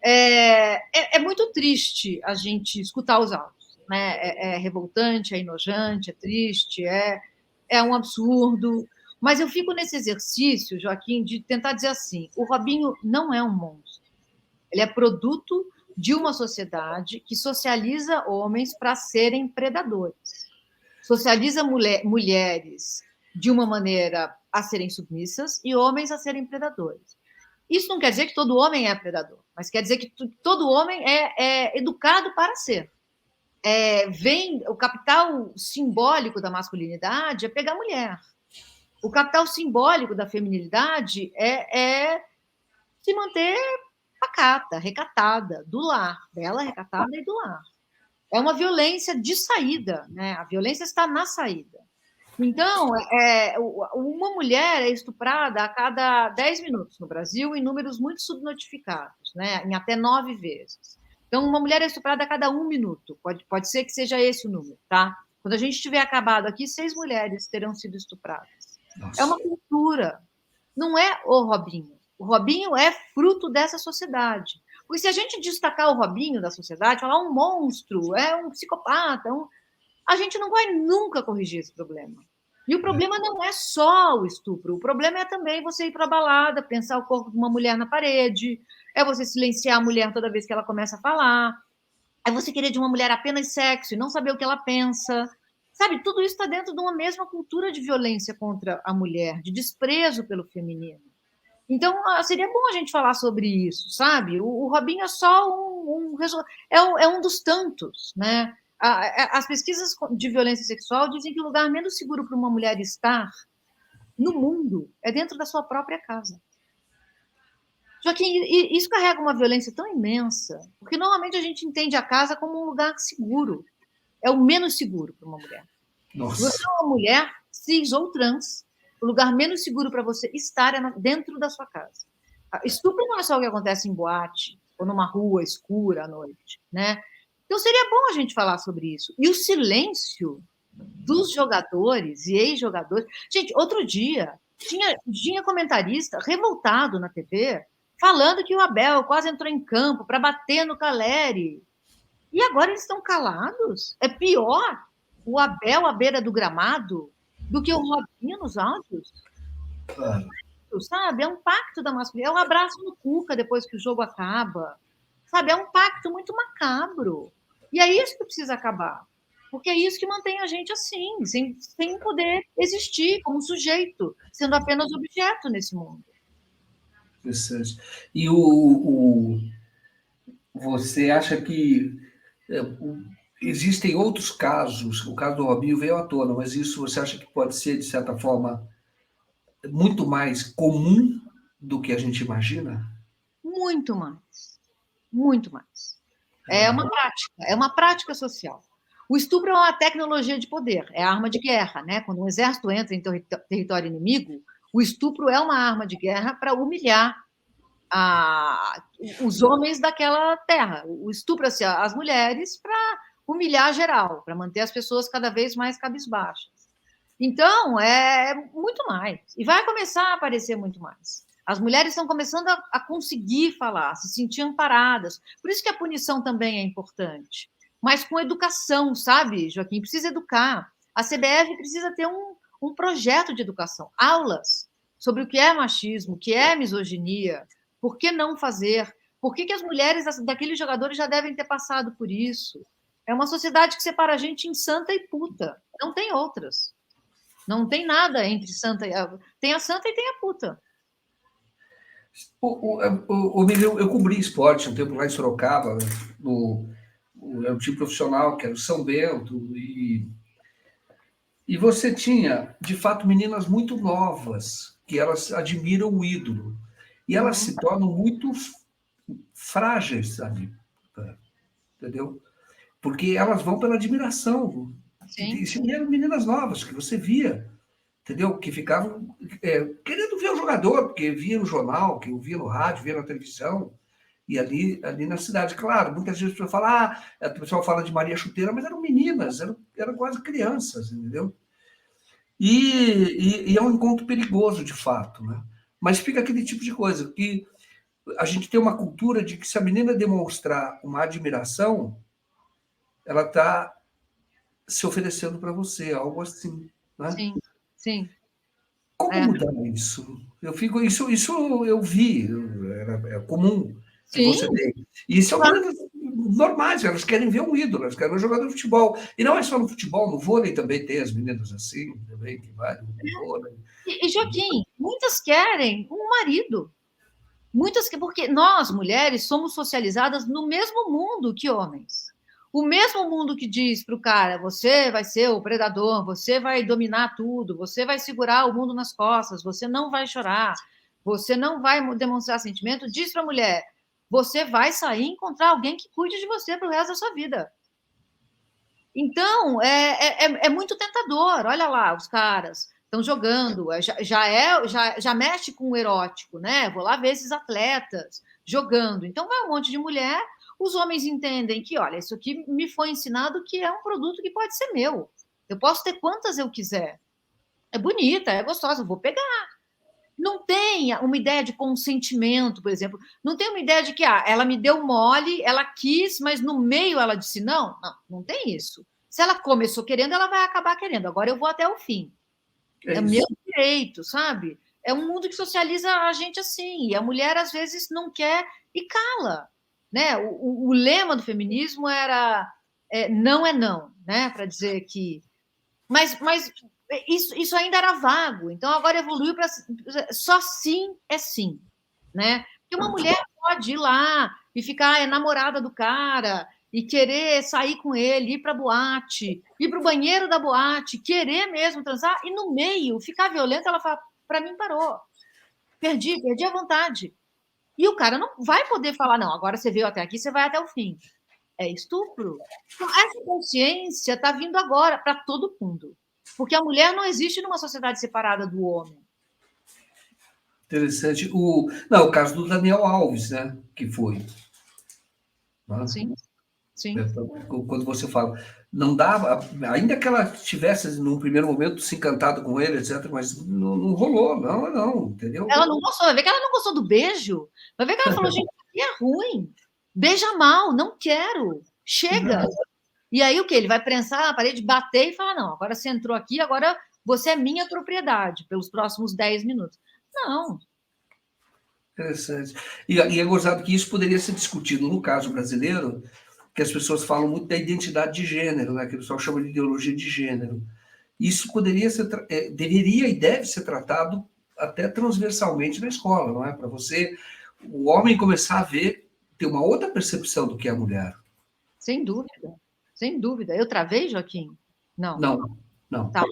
É muito triste a gente escutar os áudios, né? É revoltante, é enojante, é triste, é um absurdo. Mas eu fico nesse exercício, Joaquim, de tentar dizer assim: o Robinho não é um monstro. Ele é produto de uma sociedade que socializa homens para serem predadores. Socializa mulheres de uma maneira a serem submissas e homens a serem predadores. Isso não quer dizer que todo homem é predador, mas quer dizer que todo homem é educado para ser. O capital simbólico da masculinidade é pegar mulher. O capital simbólico da feminilidade é se manter pacata, recatada, do lar, bela, recatada e do lar. É uma violência de saída, né? A violência está na saída. Então, uma mulher é estuprada a cada 10 minutos no Brasil, em números muito subnotificados, né? Em até 9 vezes. Então, uma mulher é estuprada a cada 1 minuto. Pode ser que seja esse o número, tá? Quando a gente tiver acabado aqui, 6 mulheres terão sido estupradas. Nossa. É uma cultura. Não é o Robinho. O Robinho é fruto dessa sociedade. Porque se a gente destacar o Robinho da sociedade, falar um monstro, é um psicopata, a gente não vai nunca corrigir esse problema. E o problema não é só o estupro. O problema é também você ir para a balada, pensar o corpo de uma mulher na parede, é você silenciar a mulher toda vez que ela começa a falar, é você querer de uma mulher apenas sexo e não saber o que ela pensa. Sabe, tudo isso está dentro de uma mesma cultura de violência contra a mulher, de desprezo pelo feminino. Então, seria bom a gente falar sobre isso, sabe? O Robinho é só um dos tantos, né? As pesquisas de violência sexual dizem que o lugar menos seguro para uma mulher estar no mundo é dentro da sua própria casa. Só que isso carrega uma violência tão imensa, porque normalmente a gente entende a casa como um lugar seguro. É o menos seguro para uma mulher. Nossa. Você é uma mulher cis ou trans, o lugar menos seguro para você estar é dentro da sua casa. Estupro não é só o que acontece em boate ou numa rua escura à noite, né? Então seria bom a gente falar sobre isso. E o silêncio dos jogadores e ex-jogadores. Gente, outro dia tinha comentarista revoltado na TV falando que o Abel quase entrou em campo para bater no Caleri. E agora eles estão calados? É pior o Abel à beira do gramado do que o Robinho nos áudios? Sabe? É um pacto da masculinidade. É um abraço no Cuca depois que o jogo acaba. Sabe? É um pacto muito macabro. E é isso que precisa acabar. Porque é isso que mantém a gente assim, sem poder existir como sujeito, sendo apenas objeto nesse mundo. Interessante. E você acha que existem outros casos? O caso do Robinho veio à tona, mas isso você acha que pode ser, de certa forma, muito mais comum do que a gente imagina? Muito mais. Muito mais. É uma prática social. O estupro é uma tecnologia de poder, é arma de guerra, né? Quando um exército entra em território inimigo, o estupro é uma arma de guerra para humilhar os homens daquela terra. O estupro assim, as mulheres para humilhar geral, para manter as pessoas cada vez mais cabisbaixas. Então, é muito mais. E vai começar a aparecer muito mais. As mulheres estão começando a conseguir falar, se sentir amparadas. Por isso que a punição também é importante. Mas com educação, sabe, Joaquim? Precisa educar. A CBF precisa ter um projeto de educação, aulas sobre o que é machismo, o que é misoginia, por que não fazer, por que as mulheres daqueles jogadores já devem ter passado por isso. É uma sociedade que separa a gente em santa e puta. Não tem outras. Não tem nada entre santa e... Tem a santa e tem a puta. Eu cobri esporte um tempo lá em Sorocaba, era um time profissional, que era o São Bento, e você tinha, de fato, meninas muito novas, que elas admiram o ídolo, e elas se tornam muito frágeis, sabe? Entendeu? Porque elas vão pela admiração. Sim. E eram meninas novas, que você via, entendeu? Que ficavam querendo ver o jogador, porque via no jornal, que via no rádio, via na televisão, e ali na cidade. Claro, muitas vezes o pessoal fala de Maria Chuteira, mas eram meninas, eram quase crianças, entendeu? E é um encontro perigoso, de fato, né? Mas fica aquele tipo de coisa, que a gente tem uma cultura de que se a menina demonstrar uma admiração, ela está se oferecendo para você, algo assim, né? Sim, sim. Como mudar isso? Isso eu vi, é comum que você tem. E são meninas normais, elas querem ver um ídolo, elas querem ver um jogador de futebol. E não é só no futebol, no vôlei também tem as meninas assim, também tem vários no vôlei. E Joaquim, muitas querem um marido. Porque nós, mulheres, somos socializadas no mesmo mundo que homens. O mesmo mundo que diz para o cara, você vai ser o predador, você vai dominar tudo, você vai segurar o mundo nas costas, você não vai chorar, você não vai demonstrar sentimento, diz para a mulher, você vai sair e encontrar alguém que cuide de você para o resto da sua vida. Então, é muito tentador. Olha lá, os caras estão jogando, já mexe com o erótico, né? Vou lá ver esses atletas jogando. Então, vai um monte de mulher, os homens entendem que, olha, isso aqui me foi ensinado que é um produto que pode ser meu. Eu posso ter quantas eu quiser. É bonita, é gostosa, eu vou pegar. Não tem uma ideia de consentimento, por exemplo. Não tem uma ideia de que ela me deu mole, ela quis, mas no meio ela disse não. Não tem isso. Se ela começou querendo, ela vai acabar querendo. Agora eu vou até o fim. É meu direito, sabe? É um mundo que socializa a gente assim. E a mulher, às vezes, não quer e cala. Né? O lema do feminismo era não é não, né? Para dizer que... Mas isso ainda era vago, então agora evoluiu para só sim é sim, né? Porque uma mulher pode ir lá e ficar namorada do cara e querer sair com ele, ir para a boate, ir para o banheiro da boate, querer mesmo transar, e no meio ficar violenta, ela fala, para mim parou, perdi a vontade. E o cara não vai poder falar, não, agora você veio até aqui, você vai até o fim. É estupro. Então, essa consciência está vindo agora para todo mundo. Porque a mulher não existe numa sociedade separada do homem. Interessante. O caso do Daniel Alves, né? Que foi. Sim. Sim. Quando você fala, não dava, ainda que ela tivesse, num primeiro momento, se encantado com ele, etc., mas não rolou, não, entendeu? Ela não gostou, vai ver que ela não gostou do beijo, vai ver que ela falou, gente, é ruim, beija mal, não quero, chega. E aí o que? Ele vai prensar na parede, bater e falar, não, agora você entrou aqui, agora você é minha propriedade pelos próximos 10 minutos. Não. Interessante. E é gozado que isso poderia ser discutido no caso brasileiro, que as pessoas falam muito da identidade de gênero, né, que o pessoal chama de ideologia de gênero. Isso poderia ser, deveria e deve ser tratado até transversalmente na escola, não é? Para o homem começar a ter uma outra percepção do que é a mulher. Sem dúvida, sem dúvida. Eu travei, Joaquim? Não. Não. Tá.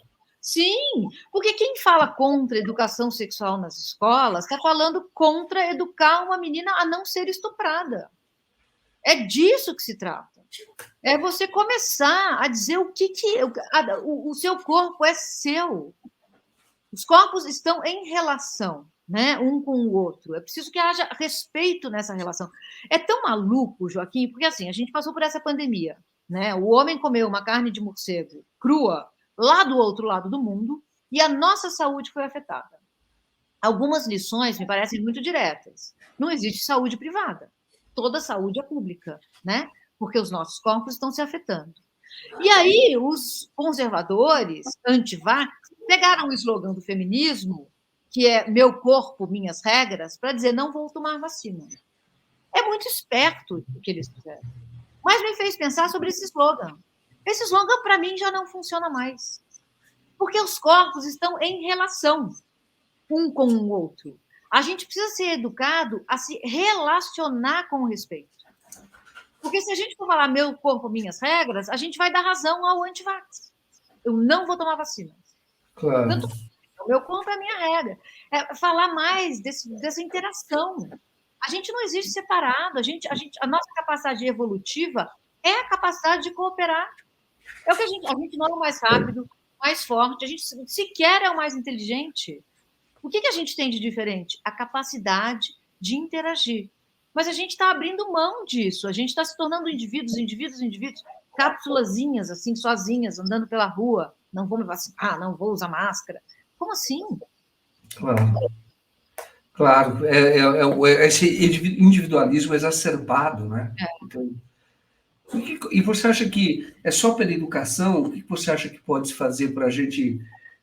Sim, porque quem fala contra a educação sexual nas escolas está falando contra educar uma menina a não ser estuprada. É disso que se trata. É você começar a dizer o seu corpo é seu. Os corpos estão em relação, né, um com o outro. É preciso que haja respeito nessa relação. É tão maluco, Joaquim, porque assim, a gente passou por essa pandemia, né? O homem comeu uma carne de morcego crua lá do outro lado do mundo e a nossa saúde foi afetada. Algumas lições me parecem muito diretas. Não existe saúde privada. Toda saúde é pública, né? Porque os nossos corpos estão se afetando. E aí, os conservadores, anti-vax, pegaram o slogan do feminismo, que é meu corpo, minhas regras, para dizer não vou tomar vacina. É muito esperto o que eles fizeram. Mas me fez pensar sobre esse slogan. Esse slogan, para mim, já não funciona mais. Porque os corpos estão em relação um com o outro. A gente precisa ser educado a se relacionar com respeito. Porque se a gente for falar meu corpo, minhas regras, a gente vai dar razão ao antivax. Eu não vou tomar vacina. Claro. Tanto o meu corpo é a minha regra. É falar mais dessa interação. A gente não existe separado. A nossa capacidade evolutiva é a capacidade de cooperar. É o que a gente não é o mais rápido, mais forte, a gente sequer é o mais inteligente. O que a gente tem de diferente? A capacidade de interagir. Mas a gente está abrindo mão disso. A gente está se tornando indivíduos, cápsulazinhas, assim, sozinhas, andando pela rua. Não vou me vacinar, não vou usar máscara. Como assim? Claro. Claro, esse individualismo exacerbado, né? Então, e você acha que é só pela educação? O que você acha que pode se fazer para a gente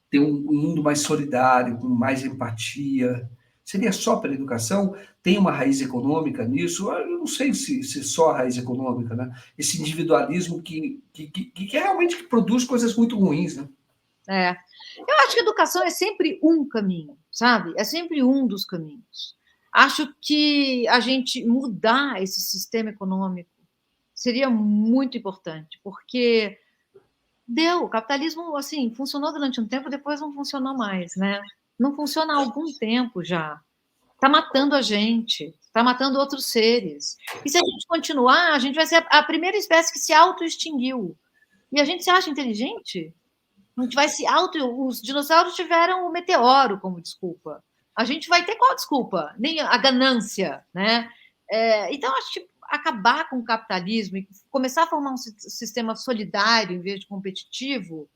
ter um mundo mais solidário, com mais empatia? Seria só pela educação? Tem uma raiz econômica nisso? Eu não sei se só a raiz econômica, né? Esse individualismo que realmente que produz coisas muito ruins, né? Eu acho que a educação é sempre um caminho, sabe? É sempre um dos caminhos. Acho que a gente mudar esse sistema econômico seria muito importante, porque o capitalismo, assim, funcionou durante um tempo, depois não funcionou mais, né? Não funciona há algum tempo já. Está matando a gente, está matando outros seres. E se a gente continuar, a gente vai ser a primeira espécie que se auto-extinguiu. E a gente se acha inteligente? A gente vai se Os dinossauros tiveram o meteoro como desculpa. A gente vai ter qual desculpa? Nem a ganância, né? Então, acho que acabar com o capitalismo e começar a formar um sistema solidário em vez de competitivo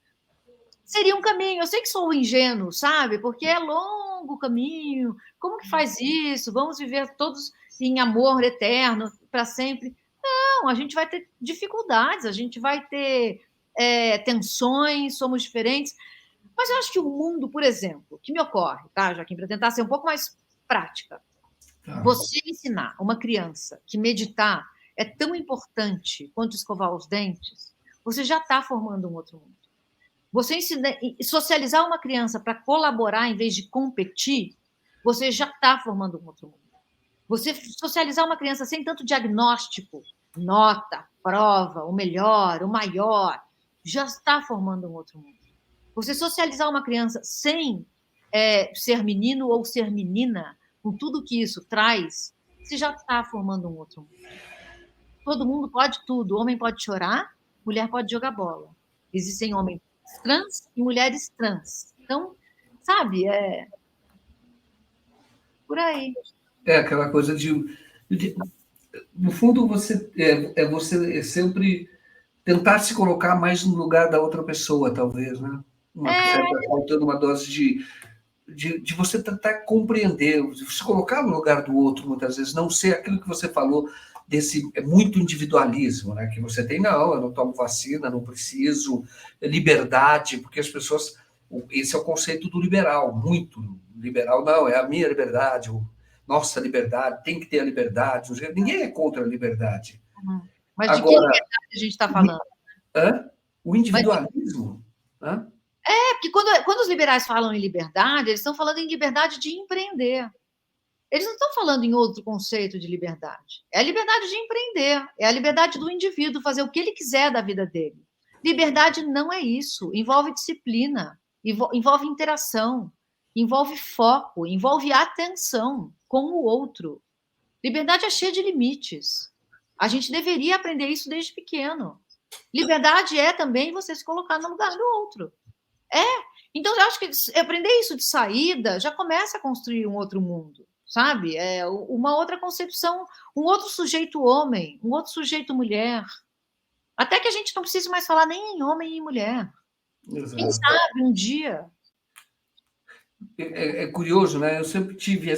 seria um caminho. Eu sei que sou ingênuo, sabe? Porque é longo o caminho. Como que faz isso? Vamos viver todos em amor eterno para sempre? Não, a gente vai ter dificuldades, a gente vai ter tensões, somos diferentes. Mas eu acho que o mundo, por exemplo, que me ocorre, tá, Joaquim, para tentar ser um pouco mais prática, você ensinar uma criança que meditar é tão importante quanto escovar os dentes, você já está formando um outro mundo. Você socializar uma criança para colaborar em vez de competir, você já está formando um outro mundo. Você socializar uma criança sem tanto diagnóstico, nota, prova, o melhor, o maior, já está formando um outro mundo. Você socializar uma criança sem ser menino ou ser menina, com tudo que isso traz, você já está formando um outro mundo. Todo mundo pode tudo. Homem pode chorar, mulher pode jogar bola. Existem homens trans e mulheres trans. Então, sabe, por aí. É aquela coisa no fundo, você você sempre tentar se colocar mais no lugar da outra pessoa, talvez, né? Faltando uma dose de você tentar compreender, de se colocar no lugar do outro, muitas vezes, não ser aquilo que você falou, desse muito individualismo, né? Que você tem, não, eu não tomo vacina, não preciso, liberdade, porque as pessoas, esse é o conceito do liberal, muito liberal, não, é a minha liberdade, nossa liberdade, tem que ter a liberdade, ninguém é contra a liberdade. Mas agora, de que liberdade a gente está falando? O individualismo. Porque quando os liberais falam em liberdade, eles estão falando em liberdade de empreender. Eles não estão falando em outro conceito de liberdade. É a liberdade de empreender, é a liberdade do indivíduo fazer o que ele quiser da vida dele. Liberdade não é isso, envolve disciplina, envolve interação, envolve foco, envolve atenção com o outro. Liberdade é cheia de limites. A gente deveria aprender isso desde pequeno. Liberdade é também você se colocar no lugar do outro. Então, eu acho que aprender isso de saída já começa a construir um outro mundo, sabe? Uma outra concepção, um outro sujeito homem, um outro sujeito mulher. Até que a gente não precise mais falar nem em homem e em mulher. Exato. Quem sabe um dia. É curioso, né? Eu sempre tive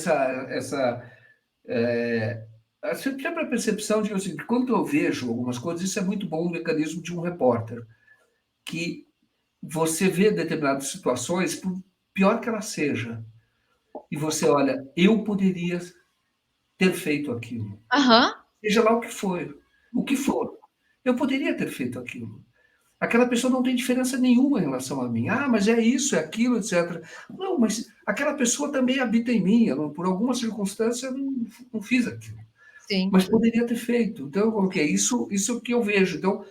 sempre tive a percepção de que quando eu vejo algumas coisas, isso é muito bom, o mecanismo de um repórter, que você vê determinadas situações, por pior que ela seja, e você olha, eu poderia ter feito aquilo. Seja lá o que for, eu poderia ter feito aquilo. Aquela pessoa não tem diferença nenhuma em relação a mim. Ah, mas é isso, é aquilo, etc. Não, mas aquela pessoa também habita em mim. Eu, por alguma circunstância, não fiz aquilo. Sim. Mas poderia ter feito. Então, eu coloquei isso que eu vejo. Então,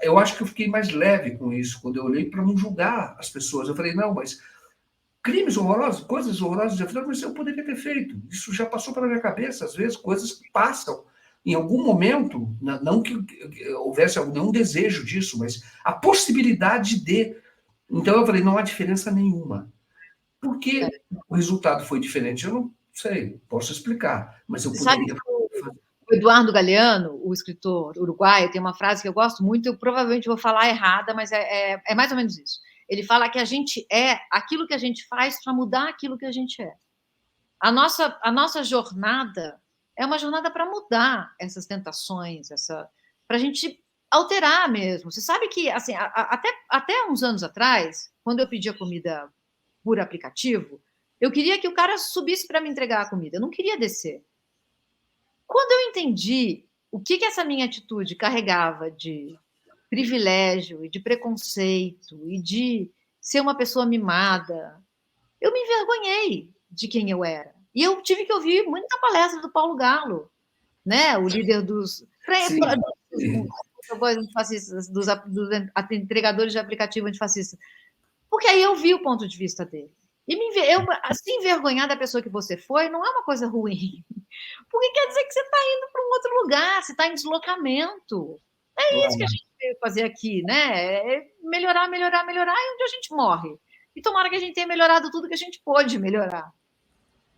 eu acho que eu fiquei mais leve com isso, quando eu olhei para não julgar as pessoas. Eu falei, não, mas crimes horrorosos, coisas horrorosas, mas eu poderia ter feito. Isso já passou pela minha cabeça, às vezes, coisas que passam. Em algum momento, não que houvesse nenhum desejo disso, mas a possibilidade de. Então eu falei, não há diferença nenhuma. Por que o resultado foi diferente? Eu não sei, posso explicar, mas eu poderia. O Eduardo Galeano, o escritor uruguaio, tem uma frase que eu gosto muito, eu provavelmente vou falar errada, mas é mais ou menos isso. Ele fala que a gente é aquilo que a gente faz para mudar aquilo que a gente é. A nossa jornada é uma jornada para mudar essas tentações, para a gente alterar mesmo. Você sabe que, assim, até uns anos atrás, quando eu pedia comida por aplicativo, eu queria que o cara subisse para me entregar a comida, eu não queria descer. Quando eu entendi o que essa minha atitude carregava de privilégio e de preconceito e de ser uma pessoa mimada, eu me envergonhei de quem eu era. E eu tive que ouvir muita palestra do Paulo Galo, né? O líder dos fascistas, dos entregadores de aplicativo antifascistas. Porque aí eu vi o ponto de vista dele. E se envergonhar da pessoa que você foi não é uma coisa ruim. Porque quer dizer que você está indo para um outro lugar, você está em deslocamento. É isso que a gente veio fazer aqui, né? É melhorar, melhorar, melhorar, e onde a gente morre. E tomara que a gente tenha melhorado tudo que a gente pôde melhorar.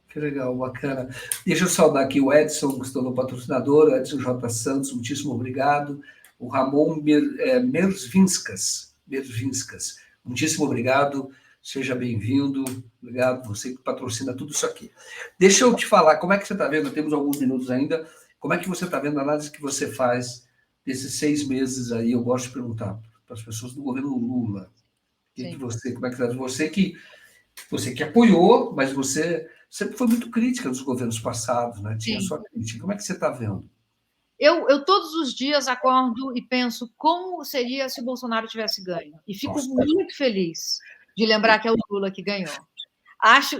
Que legal, bacana. Deixa eu saudar aqui o Edson, que estou no patrocinador, Edson J. Santos, muitíssimo obrigado. O Ramon Merzvinskas, muitíssimo obrigado. Seja bem-vindo. Obrigado, você que patrocina tudo isso aqui. Deixa eu te falar, como é que você está vendo? Temos alguns minutos ainda. Como é que você está vendo a análise que você faz desses 6 meses aí? Eu gosto de perguntar para as pessoas do governo Lula. Como é que está? Você que apoiou, mas você sempre foi muito crítica dos governos passados, né? Tinha sua crítica. Como é que você está vendo? Eu todos os dias acordo e penso como seria se o Bolsonaro tivesse ganho. E fico muito feliz de lembrar que é o Lula que ganhou.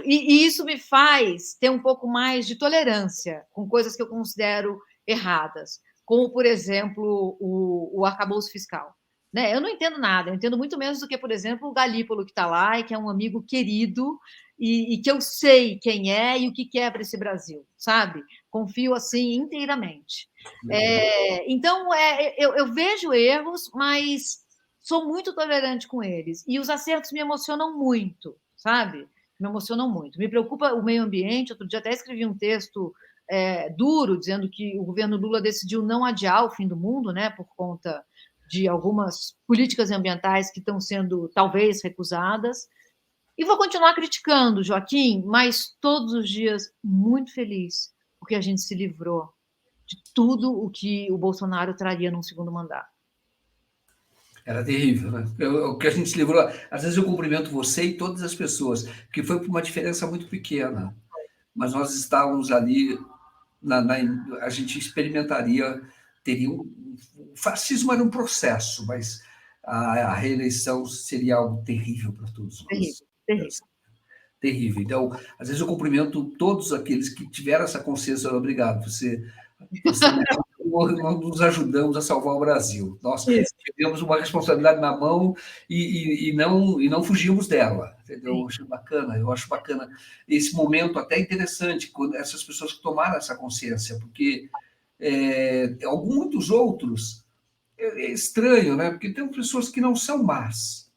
E isso me faz ter um pouco mais de tolerância com coisas que eu considero erradas, como, por exemplo, o arcabouço fiscal. Né? Eu não entendo nada, eu entendo muito menos do que, por exemplo, o Galípolo que está lá e que é um amigo querido e que eu sei quem é e o que quer para esse Brasil, sabe? Confio assim inteiramente. Então, eu vejo erros, mas sou muito tolerante com eles. E os acertos me emocionam muito, sabe? Me emocionam muito. Me preocupa o meio ambiente. Outro dia até escrevi um texto duro, dizendo que o governo Lula decidiu não adiar o fim do mundo, né, por conta de algumas políticas ambientais que estão sendo, talvez, recusadas. E vou continuar criticando, Joaquim, mas todos os dias muito feliz, porque a gente se livrou de tudo o que o Bolsonaro traria num segundo mandato. Era terrível, né? O que a gente se livrou. Às vezes eu cumprimento você e todas as pessoas, que foi por uma diferença muito pequena. Mas nós estávamos ali, a gente experimentaria, o fascismo era um processo, mas a reeleição seria algo terrível para todos nós. Terrível. Então, às vezes eu cumprimento todos aqueles que tiveram essa consciência. Obrigado, você não nos ajudamos a salvar o Brasil. Nós Isso. tivemos uma responsabilidade na mão e não fugimos dela. Entendeu? Eu acho bacana esse momento até interessante, quando essas pessoas que tomaram essa consciência, porque muitos outros é estranho, né? Porque tem pessoas que não são más.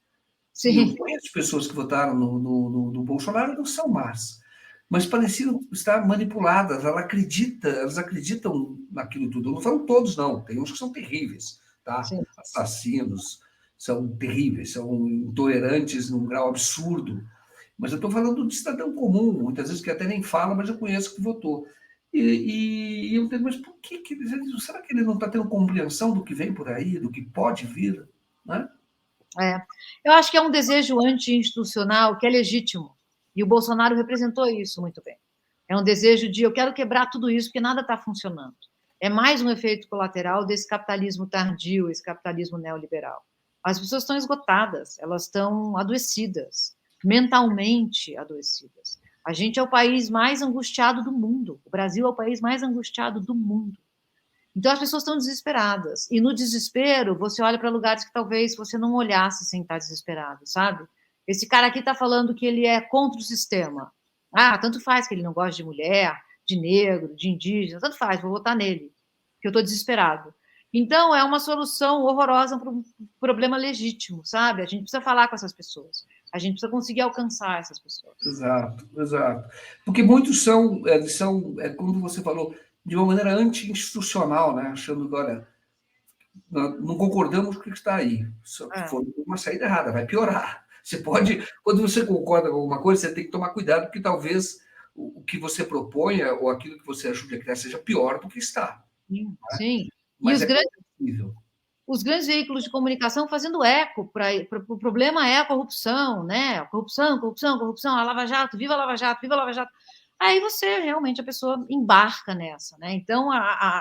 E eu Sim. conheço pessoas que votaram no Bolsonaro não são más, mas pareciam estar manipuladas. Elas acreditam naquilo tudo. Eu não falo todos, não. Tem uns que são terríveis, tá? Sim. Assassinos, são terríveis, são intolerantes num grau absurdo. Mas eu estou falando de cidadão comum, muitas vezes que até nem fala, mas eu conheço que votou. E eu digo, mas por que será que ele não está tendo compreensão do que vem por aí, do que pode vir, né? Eu acho que é um desejo anti-institucional que é legítimo. E o Bolsonaro representou isso muito bem. É um desejo de eu quero quebrar tudo isso porque nada está funcionando. É mais um efeito colateral desse capitalismo tardio, esse capitalismo neoliberal. As pessoas estão esgotadas, elas estão adoecidas, mentalmente adoecidas. A gente é o país mais angustiado do mundo. O Brasil é o país mais angustiado do mundo. Então, as pessoas estão desesperadas. E no desespero, você olha para lugares que talvez você não olhasse sem estar desesperado, sabe? Esse cara aqui está falando que ele é contra o sistema. Ah, tanto faz que ele não gosta de mulher, de negro, de indígena, tanto faz, vou votar nele, porque eu estou desesperado. Então, é uma solução horrorosa para um problema legítimo, sabe? A gente precisa falar com essas pessoas. A gente precisa conseguir alcançar essas pessoas. Exato, exato. Porque muitos são, como você falou, de uma maneira anti-institucional, né? Achando que, olha, não concordamos com o que está aí. Se for uma saída errada, vai piorar. Você pode, quando você concorda com alguma coisa, você tem que tomar cuidado, porque talvez o que você proponha ou aquilo que você ajude a criar seja pior do que está. Sim, Né? sim. Mas E os grandes veículos de comunicação fazendo eco para o problema é a corrupção, né? Corrupção, corrupção, corrupção, a Lava Jato, viva a Lava Jato, viva a Lava Jato. Aí você realmente a pessoa embarca nessa, né? Então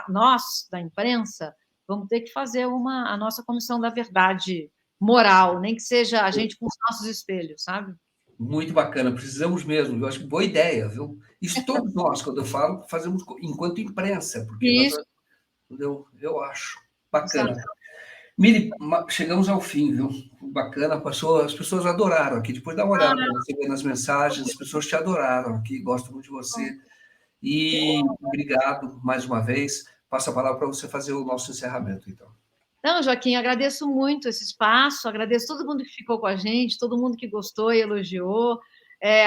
nós da imprensa vamos ter que fazer a nossa comissão da verdade moral, nem que seja a gente com os nossos espelhos, sabe? Muito bacana, precisamos mesmo. Eu acho que boa ideia, viu? Isso todos nós, quando eu falo, fazemos enquanto imprensa, porque eu acho bacana. Exato. Miri, chegamos ao fim, viu? Bacana, passou, as pessoas adoraram aqui. Depois dá uma olhada para você ver nas mensagens, as pessoas te adoraram aqui, gostam muito de você. E obrigado mais uma vez. Passo a palavra para você fazer o nosso encerramento, então. Não, Joaquim, agradeço muito esse espaço, agradeço todo mundo que ficou com a gente, todo mundo que gostou e elogiou.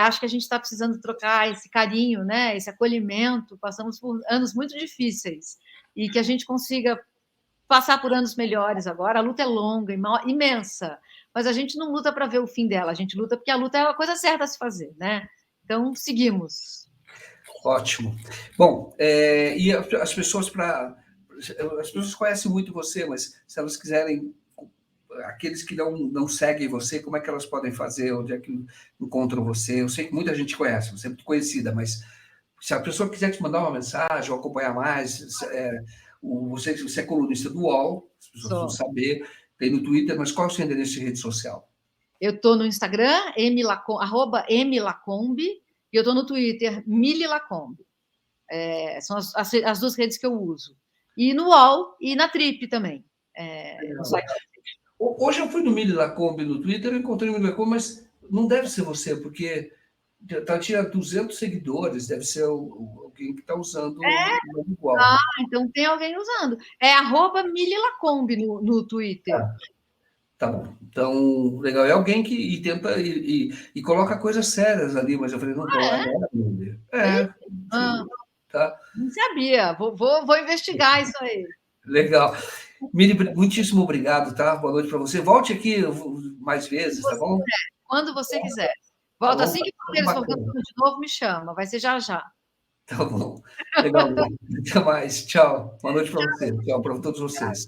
Acho que a gente está precisando trocar esse carinho, né? Esse acolhimento. Passamos por anos muito difíceis e que a gente consiga passar por anos melhores agora. A luta é longa, imensa, mas a gente não luta para ver o fim dela, a gente luta porque a luta é a coisa certa a se fazer, né? Então, seguimos. Ótimo. Bom, e as pessoas conhecem muito você, mas se elas quiserem, aqueles que não seguem você, como é que elas podem fazer? Onde é que encontram você? Eu sei que muita gente conhece, você é muito conhecida, mas se a pessoa quiser te mandar uma mensagem ou acompanhar mais, você é colunista do UOL, as pessoas vão saber, tem no Twitter, mas qual é o seu endereço de rede social? Eu estou no Instagram, @mlacombe, e eu estou no Twitter, mililacombe. São as duas redes que eu uso. E no UOL e na Trip também. No site. Hoje eu fui no Mili Lacombe no Twitter, eu encontrei o Mili Lacombe, mas não deve ser você, porque tinha 200 seguidores, deve ser alguém que está usando o igual. Então tem alguém usando. É @mililacombe no Twitter. Tá bom. Então, legal. É alguém que tenta e coloca coisas sérias ali, mas eu falei, não, tá. Não sabia. Vou investigar isso aí. Legal. Miri, muitíssimo obrigado, tá? Boa noite para você. Volte aqui mais vezes, tá bom? Quando você quiser. Volta assim que eles organizam de novo, me chama. Vai ser já já. Tá bom. Legal. Até mais. Tchau. Boa noite para você. Tchau para todos vocês.